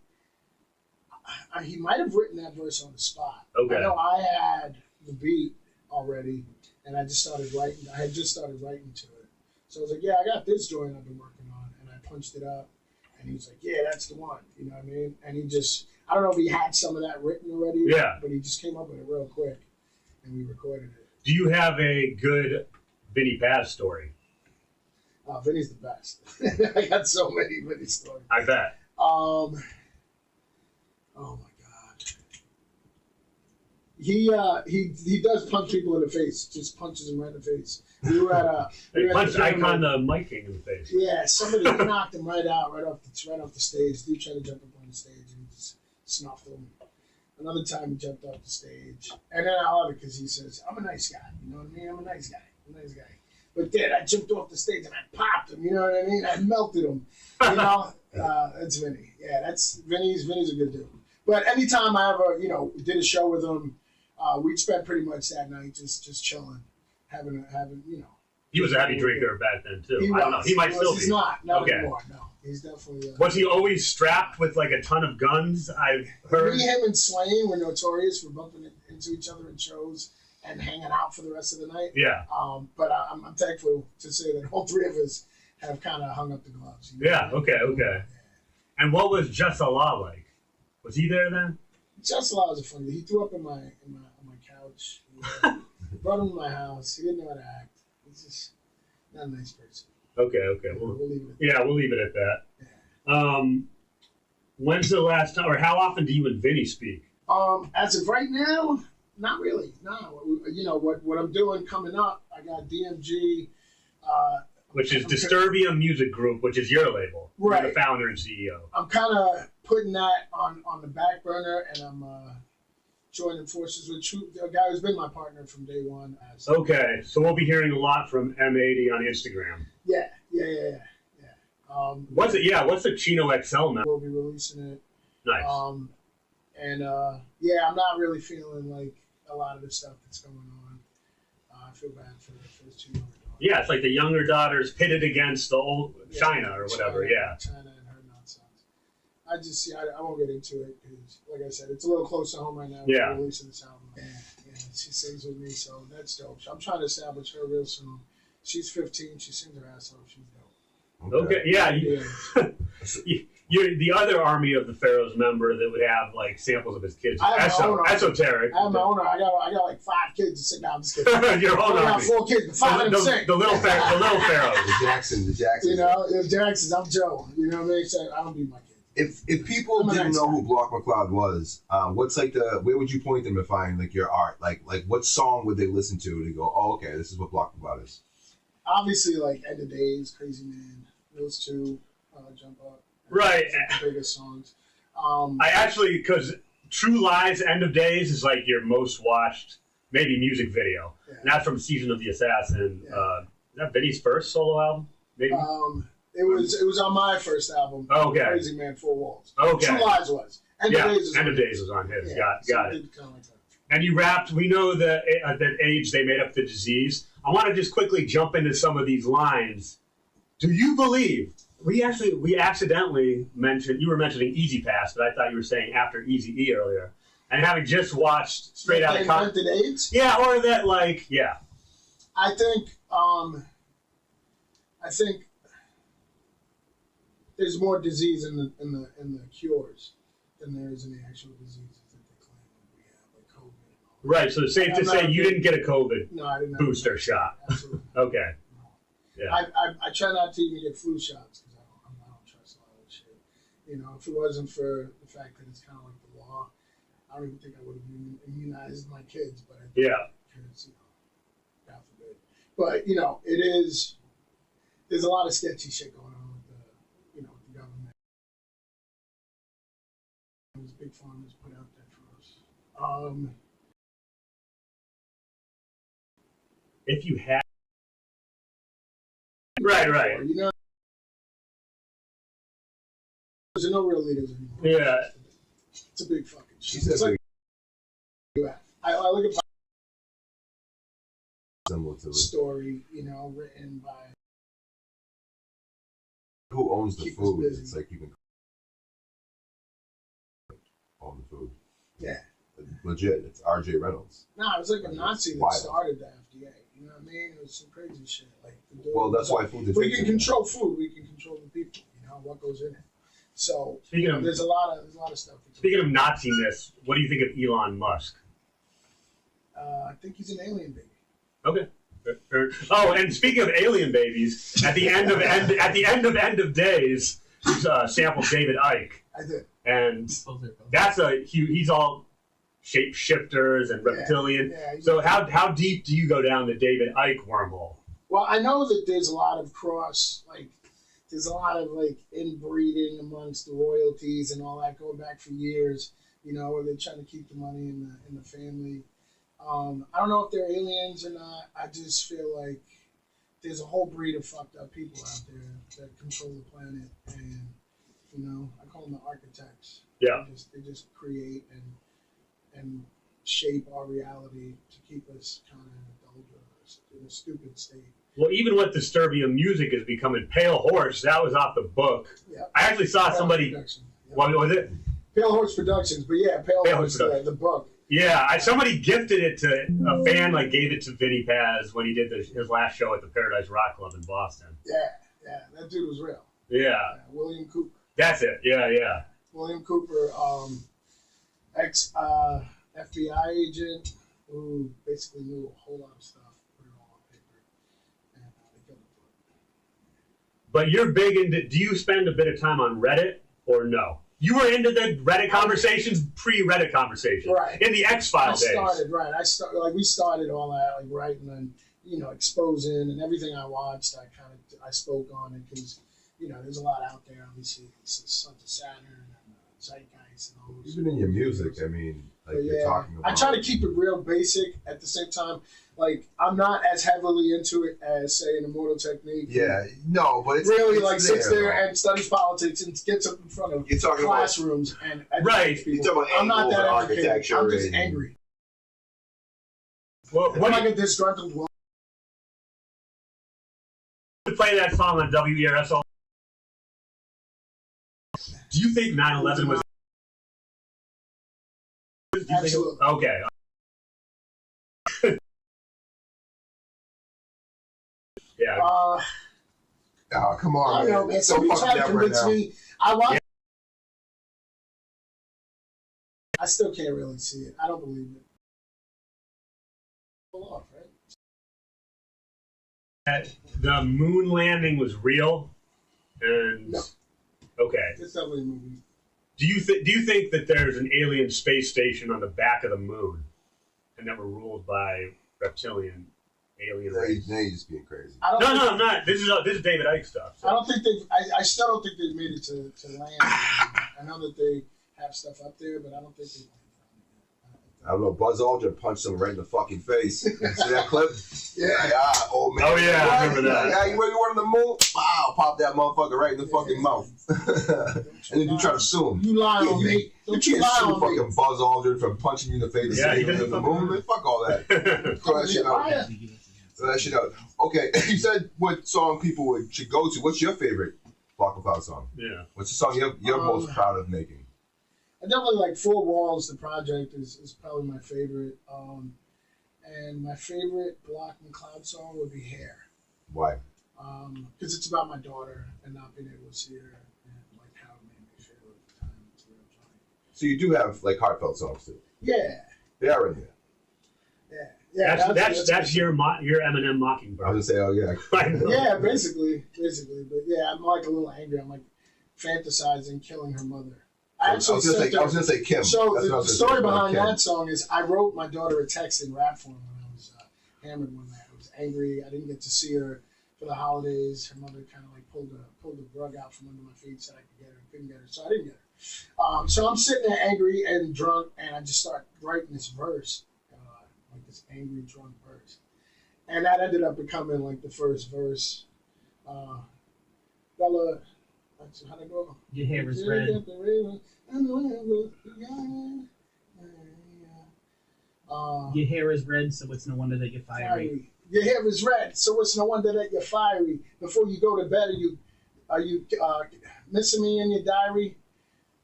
[SPEAKER 1] he might have written that verse on the spot.
[SPEAKER 2] Okay.
[SPEAKER 1] I know I had the beat already, and I had just started writing to it. So I was like, yeah, I got this joint I've been working on, and I punched it up, and he was like, yeah, that's the one. You know what I mean? And he just, I don't know if he had some of that written already.
[SPEAKER 2] Yeah.
[SPEAKER 1] But he just came up with it real quick, and we recorded it.
[SPEAKER 2] Do you have a good Vinny Paz story?
[SPEAKER 1] Vinny's the best. I got so many Vinny stories.
[SPEAKER 2] I bet.
[SPEAKER 1] Oh my God. He does punch people in the face. Just punches them right in the face. We were at a
[SPEAKER 2] Punched Icon the Mike King in the face.
[SPEAKER 1] Yeah, somebody knocked him right off the stage. Dude tried to jump up on the stage and he just snuffed him. Another time he jumped off the stage, and then I love it because he says, "I'm a nice guy." You know what I mean? I'm a nice guy. But then I jumped off the stage and I popped him. You know what I mean? I melted him. You know, that's Vinny. Yeah, that's Vinny's a good dude. But anytime I ever, did a show with him, we'd spend pretty much that night just chilling, having.
[SPEAKER 2] He was a heavy drinker back then too.
[SPEAKER 1] He
[SPEAKER 2] I don't know. He might still be.
[SPEAKER 1] He's not
[SPEAKER 2] Okay.
[SPEAKER 1] anymore. No, he's definitely.
[SPEAKER 2] Was he always strapped with like a ton of guns? I've heard.
[SPEAKER 1] Me, him, and Swain were notorious for bumping into each other in shows and hanging out for the rest of the night.
[SPEAKER 2] Yeah.
[SPEAKER 1] But I'm thankful to say that all three of us have kind of hung up the gloves. You know?
[SPEAKER 2] Yeah. Okay.
[SPEAKER 1] Yeah.
[SPEAKER 2] And what was Just Allah like? Was he there then?
[SPEAKER 1] Just Allah was a funny. He threw up on my couch. Brought him to my house. He didn't know how to act. He's just not a nice person.
[SPEAKER 2] Okay.
[SPEAKER 1] We'll leave it.
[SPEAKER 2] We'll leave it at that.
[SPEAKER 1] Yeah.
[SPEAKER 2] When's the last time, or how often do you and Vinny speak?
[SPEAKER 1] As of right now, not really. No. What I'm doing coming up, I got DMG.
[SPEAKER 2] Which is Disturbia Music Group, which is your label.
[SPEAKER 1] Right.
[SPEAKER 2] You're the founder and CEO.
[SPEAKER 1] I'm kind of putting that on the back burner, and I'm joining forces with a guy who's been my partner from day one.
[SPEAKER 2] Okay, so we'll be hearing a lot from M80 on Instagram.
[SPEAKER 1] Yeah.
[SPEAKER 2] What's it? Yeah, what's the Chino XL now?
[SPEAKER 1] We'll be releasing it.
[SPEAKER 2] Nice.
[SPEAKER 1] I'm not really feeling like a lot of the stuff that's going on. I feel bad for the two younger daughters.
[SPEAKER 2] Yeah, it's like the younger daughters pitted against the old China or whatever.
[SPEAKER 1] China and her nonsense. I won't get into it because, like I said, it's a little close to home right now.
[SPEAKER 2] Yeah.
[SPEAKER 1] We're releasing this album. Yeah, she sings with me, so that's dope. So I'm trying to establish her real soon. She's 15. She sings her ass off. She's dope.
[SPEAKER 2] Okay, yeah. You're the other Army of the Pharaohs member that would have like samples of his kids. Esoteric.
[SPEAKER 1] I have my owner. I got like 5 kids to sit down. I'm just kidding.
[SPEAKER 2] Your own
[SPEAKER 1] I got
[SPEAKER 2] army.
[SPEAKER 1] 4 kids, but 5 of them sing.
[SPEAKER 2] The little Pharaohs.
[SPEAKER 3] The Jacksons.
[SPEAKER 1] If Jackson's, I'm Joe. You know what I mean? So I don't beat my kids.
[SPEAKER 3] If people didn't know who Block McCloud was, what's like where would you point them to find like your art? Like what song would they listen to go, oh, okay, this is what Block McCloud is?
[SPEAKER 1] obviously, like End of Days, Crazy Man, those two jump up.
[SPEAKER 2] Right.
[SPEAKER 1] Like the biggest songs.
[SPEAKER 2] I actually, because True Lies, End of Days is like your most watched, maybe music video.
[SPEAKER 1] Yeah.
[SPEAKER 2] And that's from Season of the Assassin.
[SPEAKER 1] Yeah.
[SPEAKER 2] Is that Vinny's first solo album? Maybe?
[SPEAKER 1] It was on my first album.
[SPEAKER 2] Okay.
[SPEAKER 1] Crazy Man, Four Walls.
[SPEAKER 2] Okay.
[SPEAKER 1] True Lies was. End of Days
[SPEAKER 2] End of Days was on his.
[SPEAKER 1] Yeah,
[SPEAKER 2] Got it.
[SPEAKER 1] Kind of like that.
[SPEAKER 2] And you rapped, we know that age they made up the disease. I want to just quickly jump into some of these lines. Do you believe, we accidentally mentioned, you were mentioning Easy Pass, but I thought you were saying After Easy E earlier. And having just watched Straight Outta Compton.
[SPEAKER 1] Invented AIDS?
[SPEAKER 2] Yeah, or that yeah.
[SPEAKER 1] I think there's more disease in the cures than there is in the actual diseases that they claim we have, like COVID.
[SPEAKER 2] Right, so it's safe to say you didn't get a COVID
[SPEAKER 1] No, I didn't.
[SPEAKER 2] booster shot.
[SPEAKER 1] Absolutely.
[SPEAKER 2] Okay.
[SPEAKER 1] No.
[SPEAKER 2] Yeah.
[SPEAKER 1] I try not to even get flu shots because I don't trust a lot of that shit. You know, if it wasn't for the fact that it's kind of like the law, I don't even think I would have immunized my kids. But I think because, God forbid. But it is. There's a lot of sketchy shit going on with the government. Those big farmers put out there for us.
[SPEAKER 2] If you had. Right.
[SPEAKER 1] There's no real leaders anymore.
[SPEAKER 2] Yeah.
[SPEAKER 1] It's a big fucking shit.
[SPEAKER 3] She said
[SPEAKER 1] I look at
[SPEAKER 3] similar to it.
[SPEAKER 1] story, written by
[SPEAKER 3] Who owns the
[SPEAKER 1] Keep us
[SPEAKER 3] food?
[SPEAKER 1] busy.
[SPEAKER 3] It's like you can own the food.
[SPEAKER 1] Yeah.
[SPEAKER 3] Legit. It's R.J. Reynolds.
[SPEAKER 1] No, it was like a Nazi that
[SPEAKER 3] Wild.
[SPEAKER 1] started the FDA. You know what I mean? It was some crazy shit. Like the dude
[SPEAKER 3] Well, that's
[SPEAKER 1] was
[SPEAKER 3] why
[SPEAKER 1] like,
[SPEAKER 3] food.
[SPEAKER 1] if we can control food, we can control the people. What goes in it. So
[SPEAKER 2] Speaking of
[SPEAKER 1] there's a lot of stuff.
[SPEAKER 2] Speaking of Nazi-ness, what do you think of Elon Musk?
[SPEAKER 1] I think he's an alien baby.
[SPEAKER 2] Okay. Oh, and speaking of alien babies, at the end of Days, you sampled David Icke,
[SPEAKER 1] I did.
[SPEAKER 2] and that's he's all shapeshifters and reptilian.
[SPEAKER 1] Yeah.
[SPEAKER 2] So how deep do you go down the David Icke wormhole?
[SPEAKER 1] Well, I know that there's a lot of there's a lot of inbreeding amongst the royalties and all that going back for years. Where they're trying to keep the money in the family. I don't know if they're aliens or not. I just feel like there's a whole breed of fucked up people out there that control the planet, and I call them the architects.
[SPEAKER 2] Yeah.
[SPEAKER 1] They just create and shape our reality to keep us kind of in a stupid state.
[SPEAKER 2] Well, even with Disturbia music is becoming Pale Horse. That was off the book.
[SPEAKER 1] Yep.
[SPEAKER 2] I actually saw somebody.
[SPEAKER 1] Productions. Yep.
[SPEAKER 2] What was it?
[SPEAKER 1] Pale Horse Productions, but yeah, Pale Horse, the book.
[SPEAKER 2] Yeah, somebody gifted it to a fan. Gave it to Vinny Paz when he did his last show at the Paradise Rock Club in Boston.
[SPEAKER 1] Yeah, that dude was real.
[SPEAKER 2] Yeah.
[SPEAKER 1] William Cooper.
[SPEAKER 2] That's it. Yeah.
[SPEAKER 1] William Cooper, ex FBI agent who basically knew a whole lot of stuff, put it all on paper, and they killed him for it.
[SPEAKER 2] But you're big into. Do you spend a bit of time on Reddit or no? You were into the Reddit conversations, pre-Reddit conversations,
[SPEAKER 1] right?
[SPEAKER 2] In the X-Files days.
[SPEAKER 1] We started all that writing and exposing and everything I watched. I spoke on it because there's a lot out there. Obviously, Sons of Saturn and Zeitgeist and all those.
[SPEAKER 3] Even in your music, I mean, you're talking about.
[SPEAKER 1] I try to keep it real basic at the same time. I'm not as heavily into it as, say, an Immortal Technique.
[SPEAKER 3] Yeah, no, but it's
[SPEAKER 1] really
[SPEAKER 3] it's
[SPEAKER 1] sits there
[SPEAKER 3] though.
[SPEAKER 1] and studies politics and gets up in front of
[SPEAKER 3] You're talking
[SPEAKER 1] classrooms and
[SPEAKER 2] right.
[SPEAKER 1] people.
[SPEAKER 3] You're talking about
[SPEAKER 1] I'm not that educated.
[SPEAKER 3] architecture.
[SPEAKER 1] I'm just angry.
[SPEAKER 2] Well,
[SPEAKER 1] When I get disgruntled, well,
[SPEAKER 2] to play that song on WERS all. Do you think 9/11 was?
[SPEAKER 1] absolutely.
[SPEAKER 2] Okay. Yeah.
[SPEAKER 3] Oh, come on,
[SPEAKER 1] I don't know,
[SPEAKER 3] man.
[SPEAKER 1] man.
[SPEAKER 3] It's so
[SPEAKER 1] Somebody
[SPEAKER 3] fucked
[SPEAKER 1] tried to
[SPEAKER 3] up right
[SPEAKER 1] convince
[SPEAKER 3] now.
[SPEAKER 1] me. I watched. I still can't really see it. I don't believe it. Pull off, right?
[SPEAKER 2] The moon landing was real, and
[SPEAKER 1] No.
[SPEAKER 2] okay.
[SPEAKER 1] It's definitely a movie.
[SPEAKER 2] Do you think that there's an alien space station on the back of the moon, and that we're ruled by reptilian alien
[SPEAKER 3] Now
[SPEAKER 2] race.
[SPEAKER 3] you're just being crazy.
[SPEAKER 1] I don't
[SPEAKER 2] No,
[SPEAKER 1] think-
[SPEAKER 2] no, I'm not. This is David Icke stuff.
[SPEAKER 1] I don't think they've. I still don't think they've made it to land. I know that they have stuff up there, but I don't think they've.
[SPEAKER 3] I don't know. Buzz Aldrin punched him right in the fucking face. You see that clip?
[SPEAKER 1] Yeah.
[SPEAKER 3] Old man.
[SPEAKER 2] Oh, yeah, I remember that.
[SPEAKER 3] Yeah, you ready to go on the moon? Wow, pop that motherfucker right in the fucking mouth. And then you try to sue him.
[SPEAKER 1] You lie on
[SPEAKER 3] You
[SPEAKER 1] me.
[SPEAKER 3] can't
[SPEAKER 1] Don't you lie
[SPEAKER 3] sue
[SPEAKER 1] on me.
[SPEAKER 3] fucking Buzz Aldrin for punching you in the face
[SPEAKER 2] Yeah,
[SPEAKER 3] and
[SPEAKER 2] he
[SPEAKER 3] saying
[SPEAKER 2] did
[SPEAKER 3] you're in
[SPEAKER 2] the
[SPEAKER 3] the moon. Man, fuck all that. Throw that shit out.
[SPEAKER 1] Yeah.
[SPEAKER 3] Throw that shit out. Okay, you said what song people should go to. What's your favorite Block of Cloud song?
[SPEAKER 2] Yeah.
[SPEAKER 3] What's the song you're most proud of making?
[SPEAKER 1] I definitely like Four Walls. The project is probably my favorite. And my favorite Block McCloud song would be Hair.
[SPEAKER 3] Why?
[SPEAKER 1] Because it's about my daughter and not being able to see her and like how it made me feel at the time. It's real funny.
[SPEAKER 3] So you do have like heartfelt songs too.
[SPEAKER 1] Yeah.
[SPEAKER 3] They are in there.
[SPEAKER 1] Yeah.
[SPEAKER 2] That's your Eminem Mockingbird.
[SPEAKER 3] I was gonna say, oh yeah.
[SPEAKER 1] Yeah, basically. But yeah, I'm like a little angry. I'm like fantasizing killing her mother. I was
[SPEAKER 3] gonna say Kim.
[SPEAKER 1] So
[SPEAKER 3] That's what I
[SPEAKER 1] the
[SPEAKER 3] was
[SPEAKER 1] story
[SPEAKER 3] gonna say,
[SPEAKER 1] behind
[SPEAKER 3] Kim.
[SPEAKER 1] that song is I wrote my daughter a text in rap form when I was hammered one night. I was angry. I didn't get to see her for the holidays. Her mother kind of like pulled the rug out from under my feet so I could get her. Couldn't get her, so I didn't get her. So I'm sitting there angry and drunk, and I just start writing this verse, like this angry drunk verse, and that ended up becoming like the first verse. Bella, how'd it go?
[SPEAKER 6] Your hair is red. Your hair is red, so it's no wonder that you're fiery.
[SPEAKER 1] Your hair is red, so it's no wonder that you're fiery. Before you go to bed, are you missing me in your diary?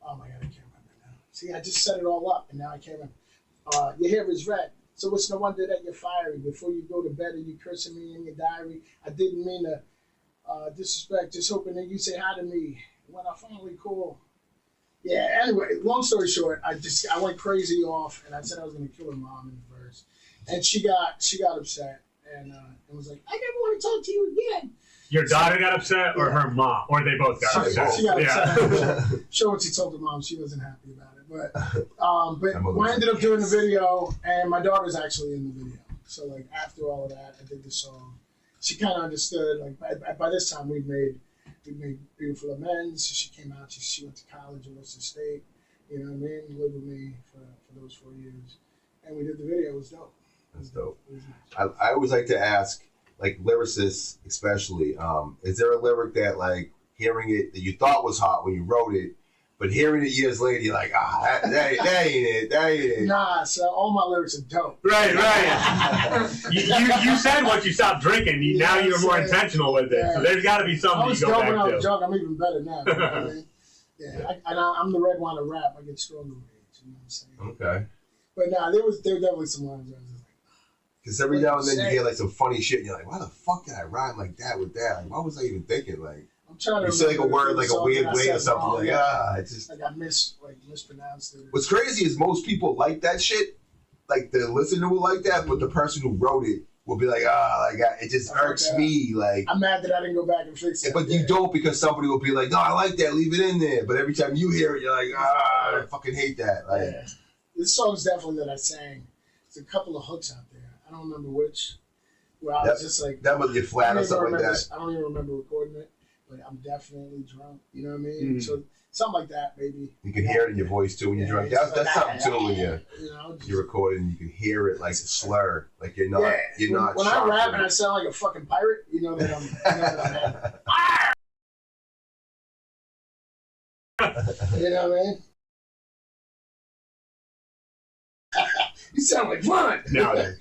[SPEAKER 1] Oh my God, I can't remember now. See, I just set it all up, and now I can't remember. Your hair is red, so it's no wonder that you're fiery. Before you go to bed, are you cursing me in your diary? I didn't mean to disrespect, just hoping that you say hi to me when I finally call. Yeah, anyway, long story short, I went crazy off, and I said I was going to kill her mom in the verse. And she got upset and was like, I never want to talk to you again.
[SPEAKER 2] Your daughter got upset, or her mom, or they both got upset.
[SPEAKER 1] She got
[SPEAKER 2] Yeah.
[SPEAKER 1] upset. Sure, when she told her mom, she wasn't happy about it. But we ended up doing the video, and my daughter's actually in the video. So like after all of that, I did the song. She kind of understood. Like by this time, we made beautiful amends. She came out. She went to college at Worcester State. You know what I mean? Lived with me for those 4 years, and we did the video. It was dope.
[SPEAKER 3] That's dope.
[SPEAKER 1] It was nice.
[SPEAKER 3] I always like to ask, like lyricists especially, is there a lyric that like hearing it that you thought was hot when you wrote it, but hearing it years later you're like, that ain't it.
[SPEAKER 1] Nah, so all my lyrics are dope.
[SPEAKER 2] Right. you said once you stopped drinking, now you're more intentional with it.
[SPEAKER 1] Yeah.
[SPEAKER 2] So there's got to be
[SPEAKER 1] I
[SPEAKER 2] something you
[SPEAKER 1] was
[SPEAKER 2] go
[SPEAKER 1] dope
[SPEAKER 2] back
[SPEAKER 1] when I was
[SPEAKER 2] to.
[SPEAKER 1] drunk. I'm even better now. You know what I mean? Yeah, I'm the red wine of rap. I get stronger with age. You know what I'm saying?
[SPEAKER 3] Okay.
[SPEAKER 1] But nah, there were definitely some lines where I was just like,
[SPEAKER 3] Because every now and then you hear like some funny shit and you're like, why the fuck did I rhyme like that with that? Like, what was I even thinking? Like,
[SPEAKER 1] I'm trying to.
[SPEAKER 3] you say like a
[SPEAKER 1] remember
[SPEAKER 3] word
[SPEAKER 1] the
[SPEAKER 3] like a
[SPEAKER 1] song
[SPEAKER 3] weird
[SPEAKER 1] that I
[SPEAKER 3] way or
[SPEAKER 1] said
[SPEAKER 3] something.
[SPEAKER 1] wrong.
[SPEAKER 3] Like, it's just.
[SPEAKER 1] Like I mispronounced it.
[SPEAKER 3] What's crazy is most people like that shit. Like the listener will like that, but the person who wrote it will be like, it just irks me. Like,
[SPEAKER 1] I'm mad that I didn't go back and fix it.
[SPEAKER 3] but you don't, because somebody will be like, no, I like that, leave it in there. But every time you hear it, you're like, I fucking hate that. Like,
[SPEAKER 1] Yeah. This song's definitely that I sang. There's a couple of hooks out there. I don't remember which. Where I was just like,
[SPEAKER 3] that was your flat or something like that.
[SPEAKER 1] I don't even remember recording it, but I'm definitely drunk. You know what I mean?
[SPEAKER 2] Mm-hmm.
[SPEAKER 1] So something like that, maybe.
[SPEAKER 3] You can hear it in your voice too when you're drunk.
[SPEAKER 1] it's
[SPEAKER 3] That's
[SPEAKER 1] like,
[SPEAKER 3] something too when you're recording. You can hear it like a slur, like you're not.
[SPEAKER 1] When I rap and I sound like a fucking pirate, you know that I'm. You know what I mean? You sound like fun.
[SPEAKER 2] No,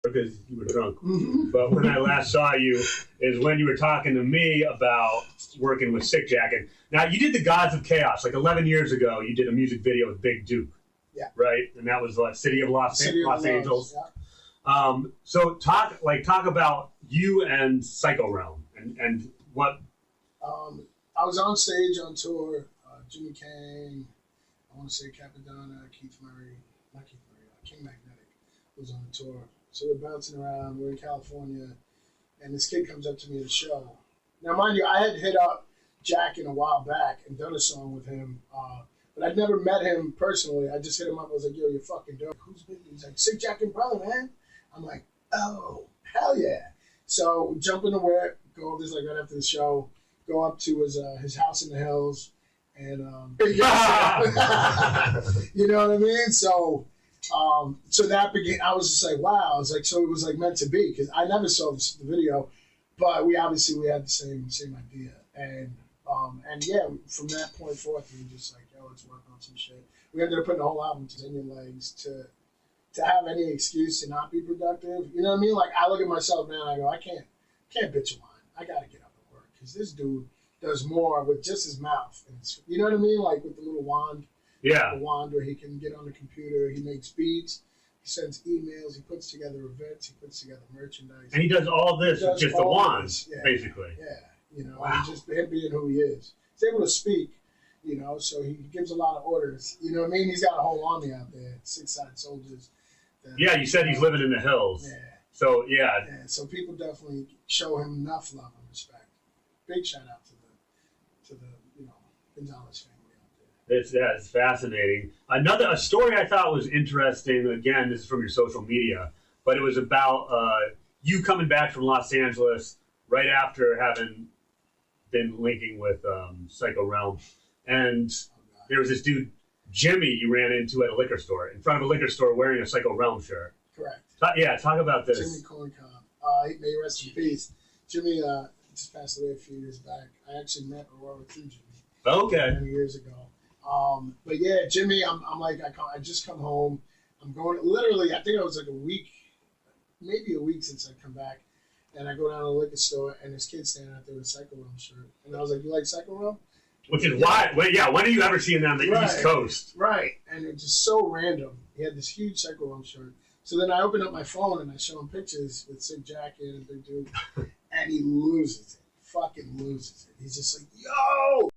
[SPEAKER 2] because you were drunk.
[SPEAKER 1] Mm-hmm.
[SPEAKER 2] But when I last saw you is when you were talking to me about working with Sick Jacket. Now, you did the Gods of Chaos. Like 11 years ago, you did a music video with Big Duke.
[SPEAKER 1] Yeah.
[SPEAKER 2] Right? And that was what, City of Los Angeles.
[SPEAKER 1] Yeah.
[SPEAKER 2] So talk about you and Psycho Realm and what.
[SPEAKER 1] I was on stage on tour. Jimmy Kane, I want to say Capadonna, Keith Murray, not Keith Murray, King Magnetic was on the tour. So we're bouncing around. We're in California, and this kid comes up to me at a show. Now, mind you, I had hit up Jack in a while back and done a song with him but I'd never met him personally. I just hit him up. I was like, yo, you're fucking dope. Who's been? He's like, Sick Jack and Brother, man. I'm like, oh, hell yeah. So jump in the whip, go this like right after the show, go up to his house in the hills, and you know what I mean? So that began. I was just like, wow. I was like, so it was like meant to be, because I never saw the video, but we had the same idea, and yeah, from that point forth, we were just like, yo, let's work on some shit. We ended up putting the whole album to Indian Legs to have any excuse to not be productive. You know what I mean? Like, I look at myself now and I go, I can't bitch a whine. I gotta get up and work, because this dude does more with just his mouth. And you know what I mean? Like with the little wand.
[SPEAKER 2] Yeah.
[SPEAKER 1] The wand where he can get on the computer. He makes beats. He sends emails. He puts together events. He puts together merchandise.
[SPEAKER 2] And he does all this with just the wand, basically.
[SPEAKER 1] Yeah. You know,
[SPEAKER 2] wow.
[SPEAKER 1] And just him being who he is. He's able to speak, you know, so he gives a lot of orders. You know what I mean? He's got a whole army out there, 6-sided soldiers.
[SPEAKER 2] Yeah, you said he's living in the hills.
[SPEAKER 1] Yeah.
[SPEAKER 2] So, yeah.
[SPEAKER 1] So people definitely show him enough love and respect. Big shout out to the Gonzalez family out there.
[SPEAKER 2] It's fascinating. A story I thought was interesting, again, this is from your social media, but it was about you coming back from Los Angeles right after having been linking with Psycho Realm. And there was this dude, Jimmy, you ran into at a liquor store, in front of a liquor store wearing a Psycho Realm shirt.
[SPEAKER 1] Correct.
[SPEAKER 2] Talk about this.
[SPEAKER 1] Jimmy Corncob. May he rest in peace. Jimmy just passed away a few years back. I actually met Aurora through Jimmy.
[SPEAKER 2] Okay.
[SPEAKER 1] Many years ago. But yeah, Jimmy, I'm like, I just come home. I'm going, literally, I think it was like maybe a week since I come back. And I go down to the liquor store, and this kid standing out there with a Psycho Realm shirt. And I was like, you like Psycho Realm?
[SPEAKER 2] Which is why, when are you ever seeing them on the East Coast?
[SPEAKER 1] Right. And it's just so random. He had this huge Psycho Realm shirt. So then I open up my phone, and I show him pictures with Sick Jacket and Big Dude. And he loses it. Fucking loses it. He's just like, yo!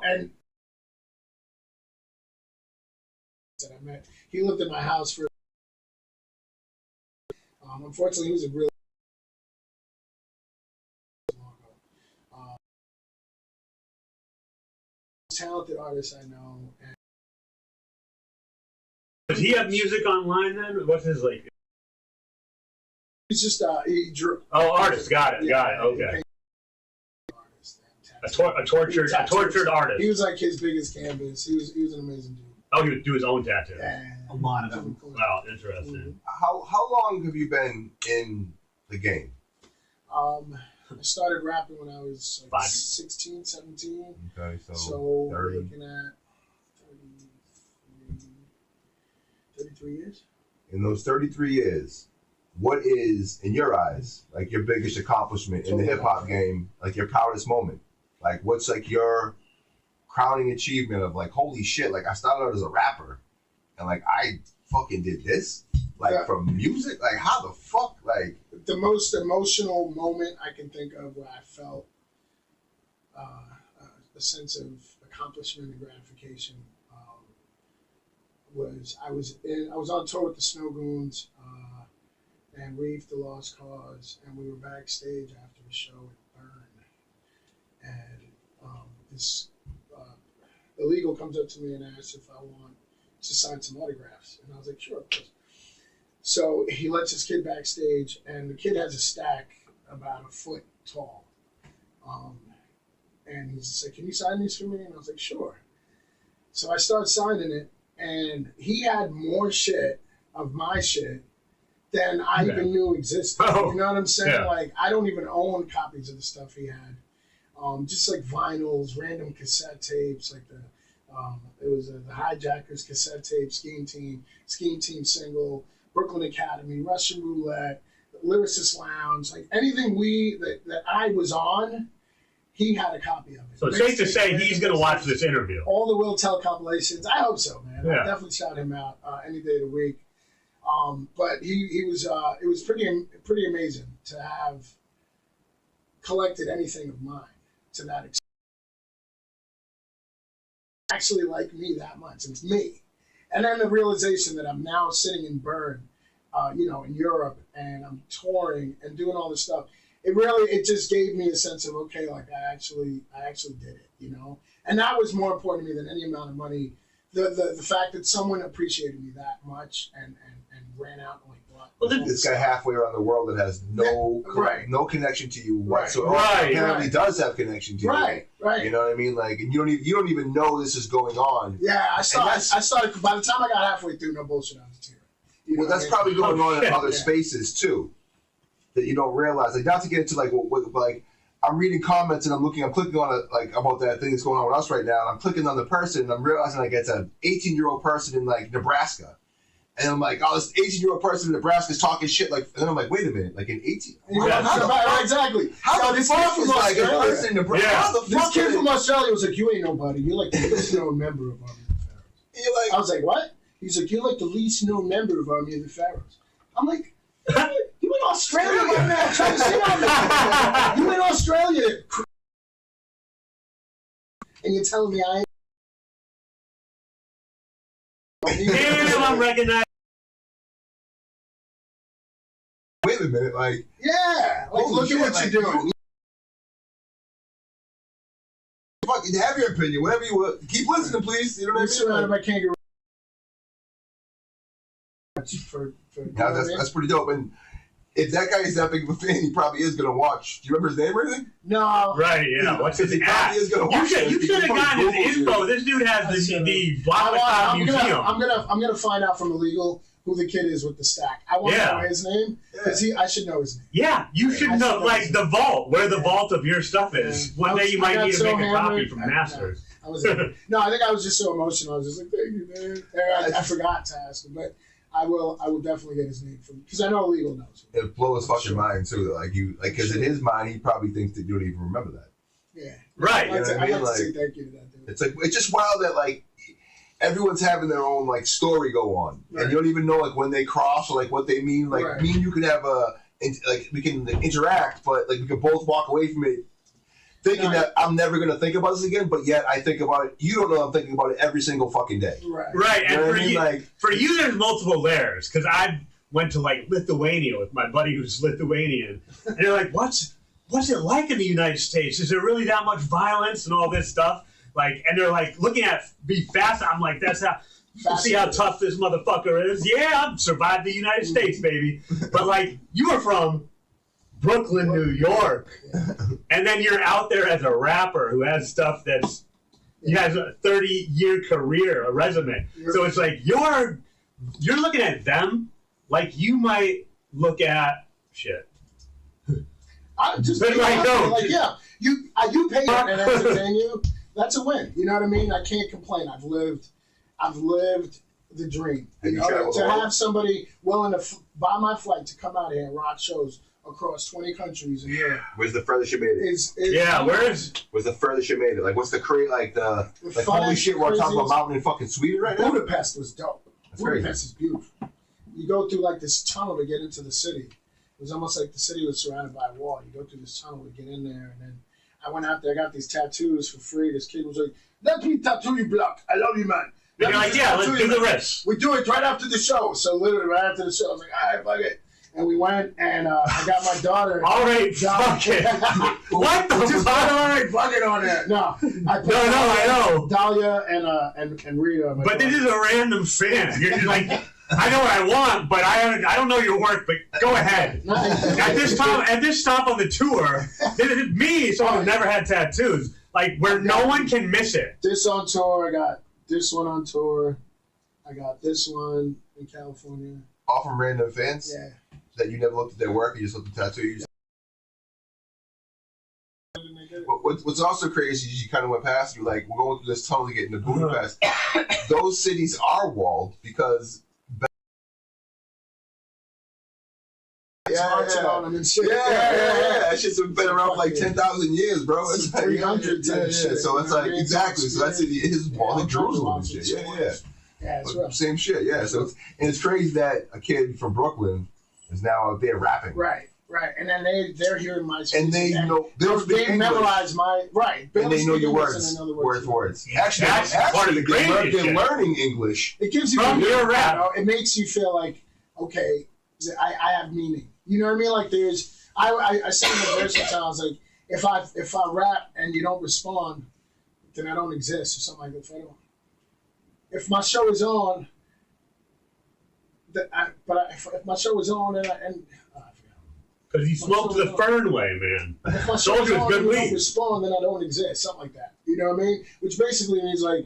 [SPEAKER 1] And that I met. He lived in my house for. Unfortunately, he was a really talented artist I know. And
[SPEAKER 2] does he have music online then? What's his like?
[SPEAKER 1] he's just he drew.
[SPEAKER 2] Oh, artist. Got it. Okay. A tortured artist.
[SPEAKER 1] He was like his biggest canvas. He was an amazing dude.
[SPEAKER 2] Oh, he would do his own tattoo.
[SPEAKER 1] Yeah,
[SPEAKER 6] a lot of them.
[SPEAKER 2] Wow, interesting.
[SPEAKER 1] Mm-hmm.
[SPEAKER 3] How long have you been in the game?
[SPEAKER 1] I started rapping when I was like 16, 17.
[SPEAKER 3] Okay,
[SPEAKER 1] so
[SPEAKER 3] 30.
[SPEAKER 1] we're looking at 33 years.
[SPEAKER 3] In those 33 years, what is, in your eyes, like your biggest accomplishment in the hip hop game, like your proudest moment? Like, what's like your crowning achievement of like, holy shit, like I started out as a rapper and like I fucking did this? Like from music? Like how the fuck? Like
[SPEAKER 1] the most emotional moment I can think of where I felt a sense of accomplishment and gratification was I was on tour with the Snow Goons and Reef, the Lost Cause, and we were backstage after the show at Burn, and this illegal comes up to me and asks if I want to sign some autographs, and I was like, sure, of course. So he lets his kid backstage, and the kid has a stack about a foot tall. And he's just like, can you sign these for me? And I was like, sure. So I started signing it, and he had more shit of my shit than I even knew existed.
[SPEAKER 2] Oh,
[SPEAKER 1] you know what I'm saying?
[SPEAKER 2] yeah.
[SPEAKER 1] Like, I don't even own copies of the stuff he had. Just like vinyls, random cassette tapes, like it was the Hijackers cassette tape, Scheme Team single, Brooklyn Academy, Russian Roulette, Lyricist Lounge, like anything that I was on, he had a copy of it.
[SPEAKER 2] So it's safe to say he's going to watch this interview.
[SPEAKER 1] All the Will Tell compilations, I hope so, man.
[SPEAKER 2] Yeah.
[SPEAKER 1] I definitely shout him out any day of the week. But he was it was pretty amazing to have collected anything of mine to that extent. Actually like me that much. It's me. And then the realization that I'm now sitting in Bern, in Europe, and I'm touring and doing all this stuff. It just gave me a sense of, okay, like I actually did it, And that was more important to me than any amount of money. The fact that someone appreciated me that much and ran out and like what?
[SPEAKER 2] Well,
[SPEAKER 3] This guy halfway around the world that has no no connection to you whatsoever. Apparently does have connection to you.
[SPEAKER 1] Right.
[SPEAKER 3] You know what I mean? Like, and you don't even know this is going on.
[SPEAKER 1] Yeah, I started. By the time I got halfway through, no bullshit, I was tearing.
[SPEAKER 3] Well, that's probably going on in other spaces too, that you don't realize. Like, not to get into like like I'm reading comments and I'm clicking on it like about that thing that's going on with us right now. And I'm clicking on the person and I'm realizing like it's an 18-year-old person in like Nebraska. And I'm like, oh, this 18-year-old person in Nebraska is talking shit. Like, and then I'm like, wait a minute, like an 18.
[SPEAKER 1] Exactly.
[SPEAKER 3] How the fuck is like a person in Nebraska? How the
[SPEAKER 1] This
[SPEAKER 3] fuck
[SPEAKER 1] kid from Australia was like, you ain't nobody. You're like the least known member of Army of the Pharaohs. I was like, what? He's like, you're like the least known member of Army of the Pharaohs. I'm like, you in Australia right now trying to say that? You in Australia. And you're telling me I ain't.
[SPEAKER 2] Damn, I'm recognized.
[SPEAKER 3] Wait a minute, like,
[SPEAKER 1] yeah, like look at what you're doing.
[SPEAKER 3] Fuck, you have your opinion, whatever you want. Keep listening, please. You know what I mean?
[SPEAKER 1] Surrounded by kangaroo.
[SPEAKER 3] That's pretty dope. And if that guy is that big of a fan, he probably is gonna watch. Do you remember his name or anything?
[SPEAKER 1] No.
[SPEAKER 2] Right, yeah. What's his
[SPEAKER 3] app? You
[SPEAKER 2] should have gotten his info. This dude has the Block Museum.
[SPEAKER 1] I'm gonna find out from illegal who the kid is with the stack. I want to know his name because I should know his name.
[SPEAKER 2] Yeah, you should know, like the vault, where the vault of your stuff is. One day you might need to make a copy from Masters.
[SPEAKER 1] No, I think I was just so emotional. I was just like, thank you, man. I forgot to ask him, but I will definitely get his name from because I know illegal knows him.
[SPEAKER 3] It blows his fucking mind too. Because in his mind, he probably thinks that you don't even remember that.
[SPEAKER 1] Yeah.
[SPEAKER 2] Right.
[SPEAKER 1] I'd like to say thank you to that dude.
[SPEAKER 3] It's just wild that like everyone's having their own like story go on, and you don't even know like when they cross or like what they mean. Like me and you can have we can interact, but like we can both walk away from it thinking that I'm never gonna think about this again. But yet I think about it. You don't know I'm thinking about it every single fucking day.
[SPEAKER 2] Right.
[SPEAKER 3] You know
[SPEAKER 2] And for you, there's multiple layers because I went to like Lithuania with my buddy who's Lithuanian, and they're like, what's it like in the United States? Is there really that much violence and all this stuff? Like, and they're like looking at me fast. I'm like, that's how. See how tough this motherfucker is. Yeah, I've survived the United States, baby. But like, you were from Brooklyn, New York, and then you're out there as a rapper who has stuff he has a 30-year career, a resume. So it's like you're looking at them like you might look at shit.
[SPEAKER 1] I'm just
[SPEAKER 2] but like, no,
[SPEAKER 1] like you pay and entertain you. That's a win. You know what I mean? I can't complain. I've lived the dream. You know, to have somebody willing to buy my flight to come out here and rock shows across 20 countries in Europe.
[SPEAKER 3] Where's the furthest you made it? Where's the furthest you made it? Like, what's the holy shit, we're talking about mountain in fucking Sweden right now?
[SPEAKER 1] Budapest was dope. Budapest is beautiful. You go through like this tunnel to get into the city. It was almost like the city was surrounded by a wall. You go through this tunnel to get in there, and then I went out there, I got these tattoos for free. This kid was like, let me tattoo you, Block. I love you, man.
[SPEAKER 2] And you're like, yeah, let's do the rest.
[SPEAKER 1] We do it right after the show. So literally right after the show, I was like, all right, fuck it. And we went, and I got my daughter.
[SPEAKER 2] All right, fuck it. What the
[SPEAKER 1] fuck? All right, fuck it on there. No, I know. Dahlia and Rita.
[SPEAKER 2] But this is a random fan. You're like, I know what I want, but I don't know your work. But go ahead. At this stop on the tour, this is me, someone who never had tattoos, like where no one can miss it.
[SPEAKER 1] This on tour, I got this one on tour. I got this one in California.
[SPEAKER 3] All from random fans?
[SPEAKER 1] Yeah.
[SPEAKER 3] That you never looked at their work, you just looked at tattoos. What's also crazy is you kind of went past, you're like, we're going through this tunnel to get into Budapest. Those cities are walled because that shit's been around for like 10,000 years, bro. It's like
[SPEAKER 1] 300
[SPEAKER 3] shit. So it's like, exactly. So that city is walled in Jerusalem and shit. Yeah,
[SPEAKER 1] it's rough.
[SPEAKER 3] Same shit, yeah. So it's crazy that a kid from Brooklyn is now out there rapping.
[SPEAKER 1] Right. And then they're hearing my speech.
[SPEAKER 3] And they know
[SPEAKER 1] they memorize my
[SPEAKER 3] and they know your words for words. Actually,
[SPEAKER 2] part of the
[SPEAKER 3] they're learning English.
[SPEAKER 1] It gives you
[SPEAKER 2] from your rap.
[SPEAKER 1] You know, it makes you feel like, okay, I have meaning. You know what I mean? Like I say in the verse sometimes, like if I rap and you don't respond, then I don't exist or something like that. If my show is on, if my show is on I forgot.
[SPEAKER 2] Because you smoked the Fern way, man.
[SPEAKER 1] If my show is
[SPEAKER 2] Soldier's
[SPEAKER 1] on
[SPEAKER 2] good
[SPEAKER 1] and you
[SPEAKER 2] weed.
[SPEAKER 1] don't respond, then I don't exist. Something like that. You know what I mean? Which basically means like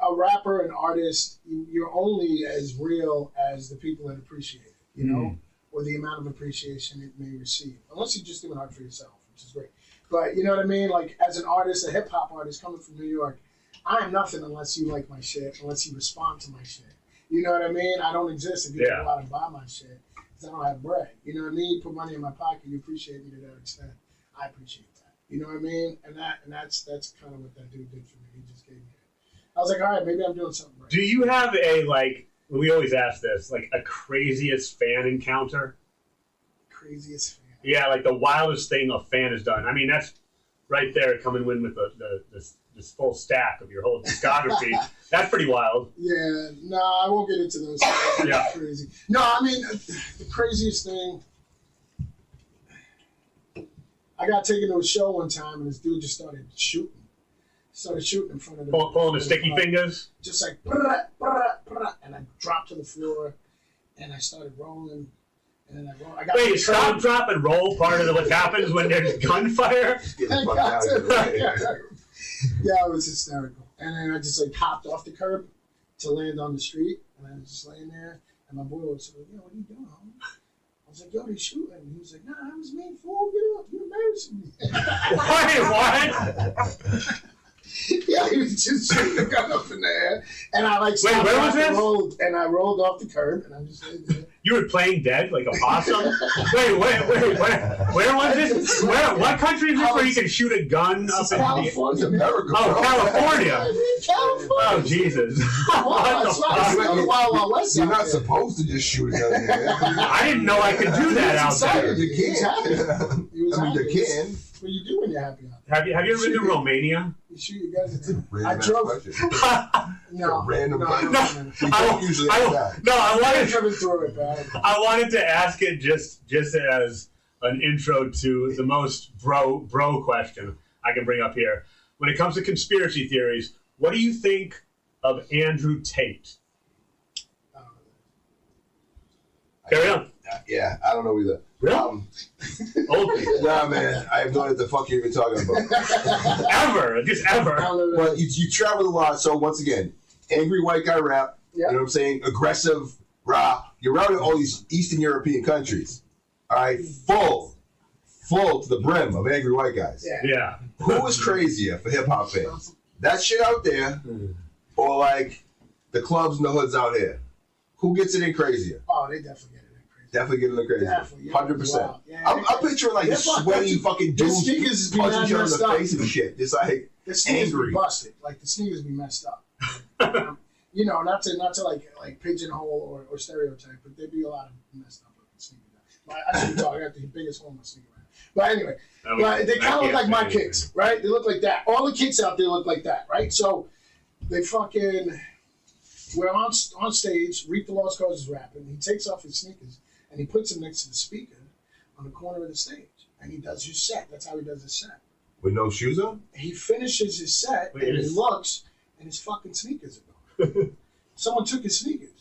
[SPEAKER 1] a rapper, an artist, you're only as real as the people that appreciate it, you know, or the amount of appreciation it may receive. Unless you're just doing art for yourself, which is great. But you know what I mean? Like as an artist, a hip hop artist coming from New York, I am nothing unless you like my shit, unless you respond to my shit. You know what I mean? I don't exist if you don't go out and buy my shit because I don't have bread. You know what I mean? You put money in my pocket, you appreciate me to that extent. I appreciate that. You know what I mean? And that's kind of what that dude did for me. He just gave me it. I was like, all right, maybe I'm doing something right.
[SPEAKER 2] Do you have a, like, we always ask this, like a craziest fan encounter?
[SPEAKER 1] Craziest fan.
[SPEAKER 2] Yeah, like the wildest thing a fan has done. I mean, that's right there coming in with this full stack of your whole discography. That's pretty wild.
[SPEAKER 1] Yeah, no, I won't get into those.
[SPEAKER 2] Yeah.
[SPEAKER 1] Crazy. No, I mean, the craziest thing, I got taken to a show one time and this dude just started shooting. In front of the
[SPEAKER 2] Pulling the sticky fingers?
[SPEAKER 1] Just like, brah, brah, brah, and I dropped to the floor and I started rolling. And then I got
[SPEAKER 2] Wait, stop, drop, and roll part of what happens when there's gunfire?
[SPEAKER 3] Get the fuck out of here.
[SPEAKER 1] Yeah, it was hysterical. And then I just like hopped off the curb to land on the street. And I was just laying there. And my boy was like, yo, what are you doing, homie? I was like, yo, they shooting. And he was like, nah, that was me, fool. Get up. You're embarrassing me.
[SPEAKER 2] Wait, what?
[SPEAKER 1] Yeah, he was just shooting the gun up in the air. And I like
[SPEAKER 2] Wait, where was this?
[SPEAKER 1] And I rolled off the curb. And I just laid there.
[SPEAKER 2] You were playing dead like a possum? Wait, where was this? What country is this where you can shoot a gun up in
[SPEAKER 1] California,
[SPEAKER 3] It's America,
[SPEAKER 2] Oh,
[SPEAKER 3] bro.
[SPEAKER 2] California.
[SPEAKER 1] California.
[SPEAKER 2] Oh, Jesus. What the fuck?
[SPEAKER 3] You're not supposed to just shoot it out there.
[SPEAKER 2] I didn't know I could do that out there.
[SPEAKER 3] You can. I mean, you can.
[SPEAKER 1] What do you do when you're happy out
[SPEAKER 2] Have you ever been to Romania?
[SPEAKER 1] there? You shoot your guys.
[SPEAKER 3] It's a
[SPEAKER 1] I
[SPEAKER 3] random
[SPEAKER 1] drove.
[SPEAKER 3] question.
[SPEAKER 1] No,
[SPEAKER 3] a random
[SPEAKER 1] no,
[SPEAKER 3] question.
[SPEAKER 1] no.
[SPEAKER 3] We don't usually ask that.
[SPEAKER 1] I never threw it back.
[SPEAKER 2] I wanted to ask it just as an intro to the most bro question I can bring up here. When it comes to conspiracy theories, what do you think of Andrew Tate? Carry on.
[SPEAKER 3] Yeah, I don't know either.
[SPEAKER 2] Really? Old people.
[SPEAKER 3] Nah, man, I have no idea what the fuck you're even talking about.
[SPEAKER 2] Ever. Just ever.
[SPEAKER 3] But you travel a lot, so once again, angry white guy rap, you know what I'm saying? Aggressive rap. You're around in all these Eastern European countries. All right, full to the brim of angry white guys.
[SPEAKER 2] Yeah.
[SPEAKER 3] Who is crazier for hip hop fans? That shit out there, or like the clubs and the hoods out here? Who gets it in crazier?
[SPEAKER 1] Oh, they definitely get it in crazy.
[SPEAKER 3] Definitely get it in crazier.
[SPEAKER 1] Definitely,
[SPEAKER 3] 100%.
[SPEAKER 1] wow. Yeah,
[SPEAKER 3] I'm picturing like sweaty fucking
[SPEAKER 1] the
[SPEAKER 3] dudes
[SPEAKER 1] sneakers be
[SPEAKER 3] punching each other in
[SPEAKER 1] messed
[SPEAKER 3] the
[SPEAKER 1] up.
[SPEAKER 3] face and shit. Just like
[SPEAKER 1] The sneakers
[SPEAKER 3] angry.
[SPEAKER 1] be busted. Like the sneakers be messed up. You know, not to like pigeonhole or stereotype, but there'd be a lot of messed up looking sneakers. I should be talking. I got the biggest hole in my sneaker right now. But anyway, but they kind of look like my kicks, right? They look like that. All the kicks out there look like that, right? So they fucking, we're on stage. Reap the Lost Cause is rapping. He takes off his sneakers and he puts them next to the speaker on the corner of the stage, and he does his set. That's how he does his set.
[SPEAKER 3] With no shoes on?
[SPEAKER 1] He finishes his set and he looks, and his fucking sneakers are gone. Someone took his sneakers.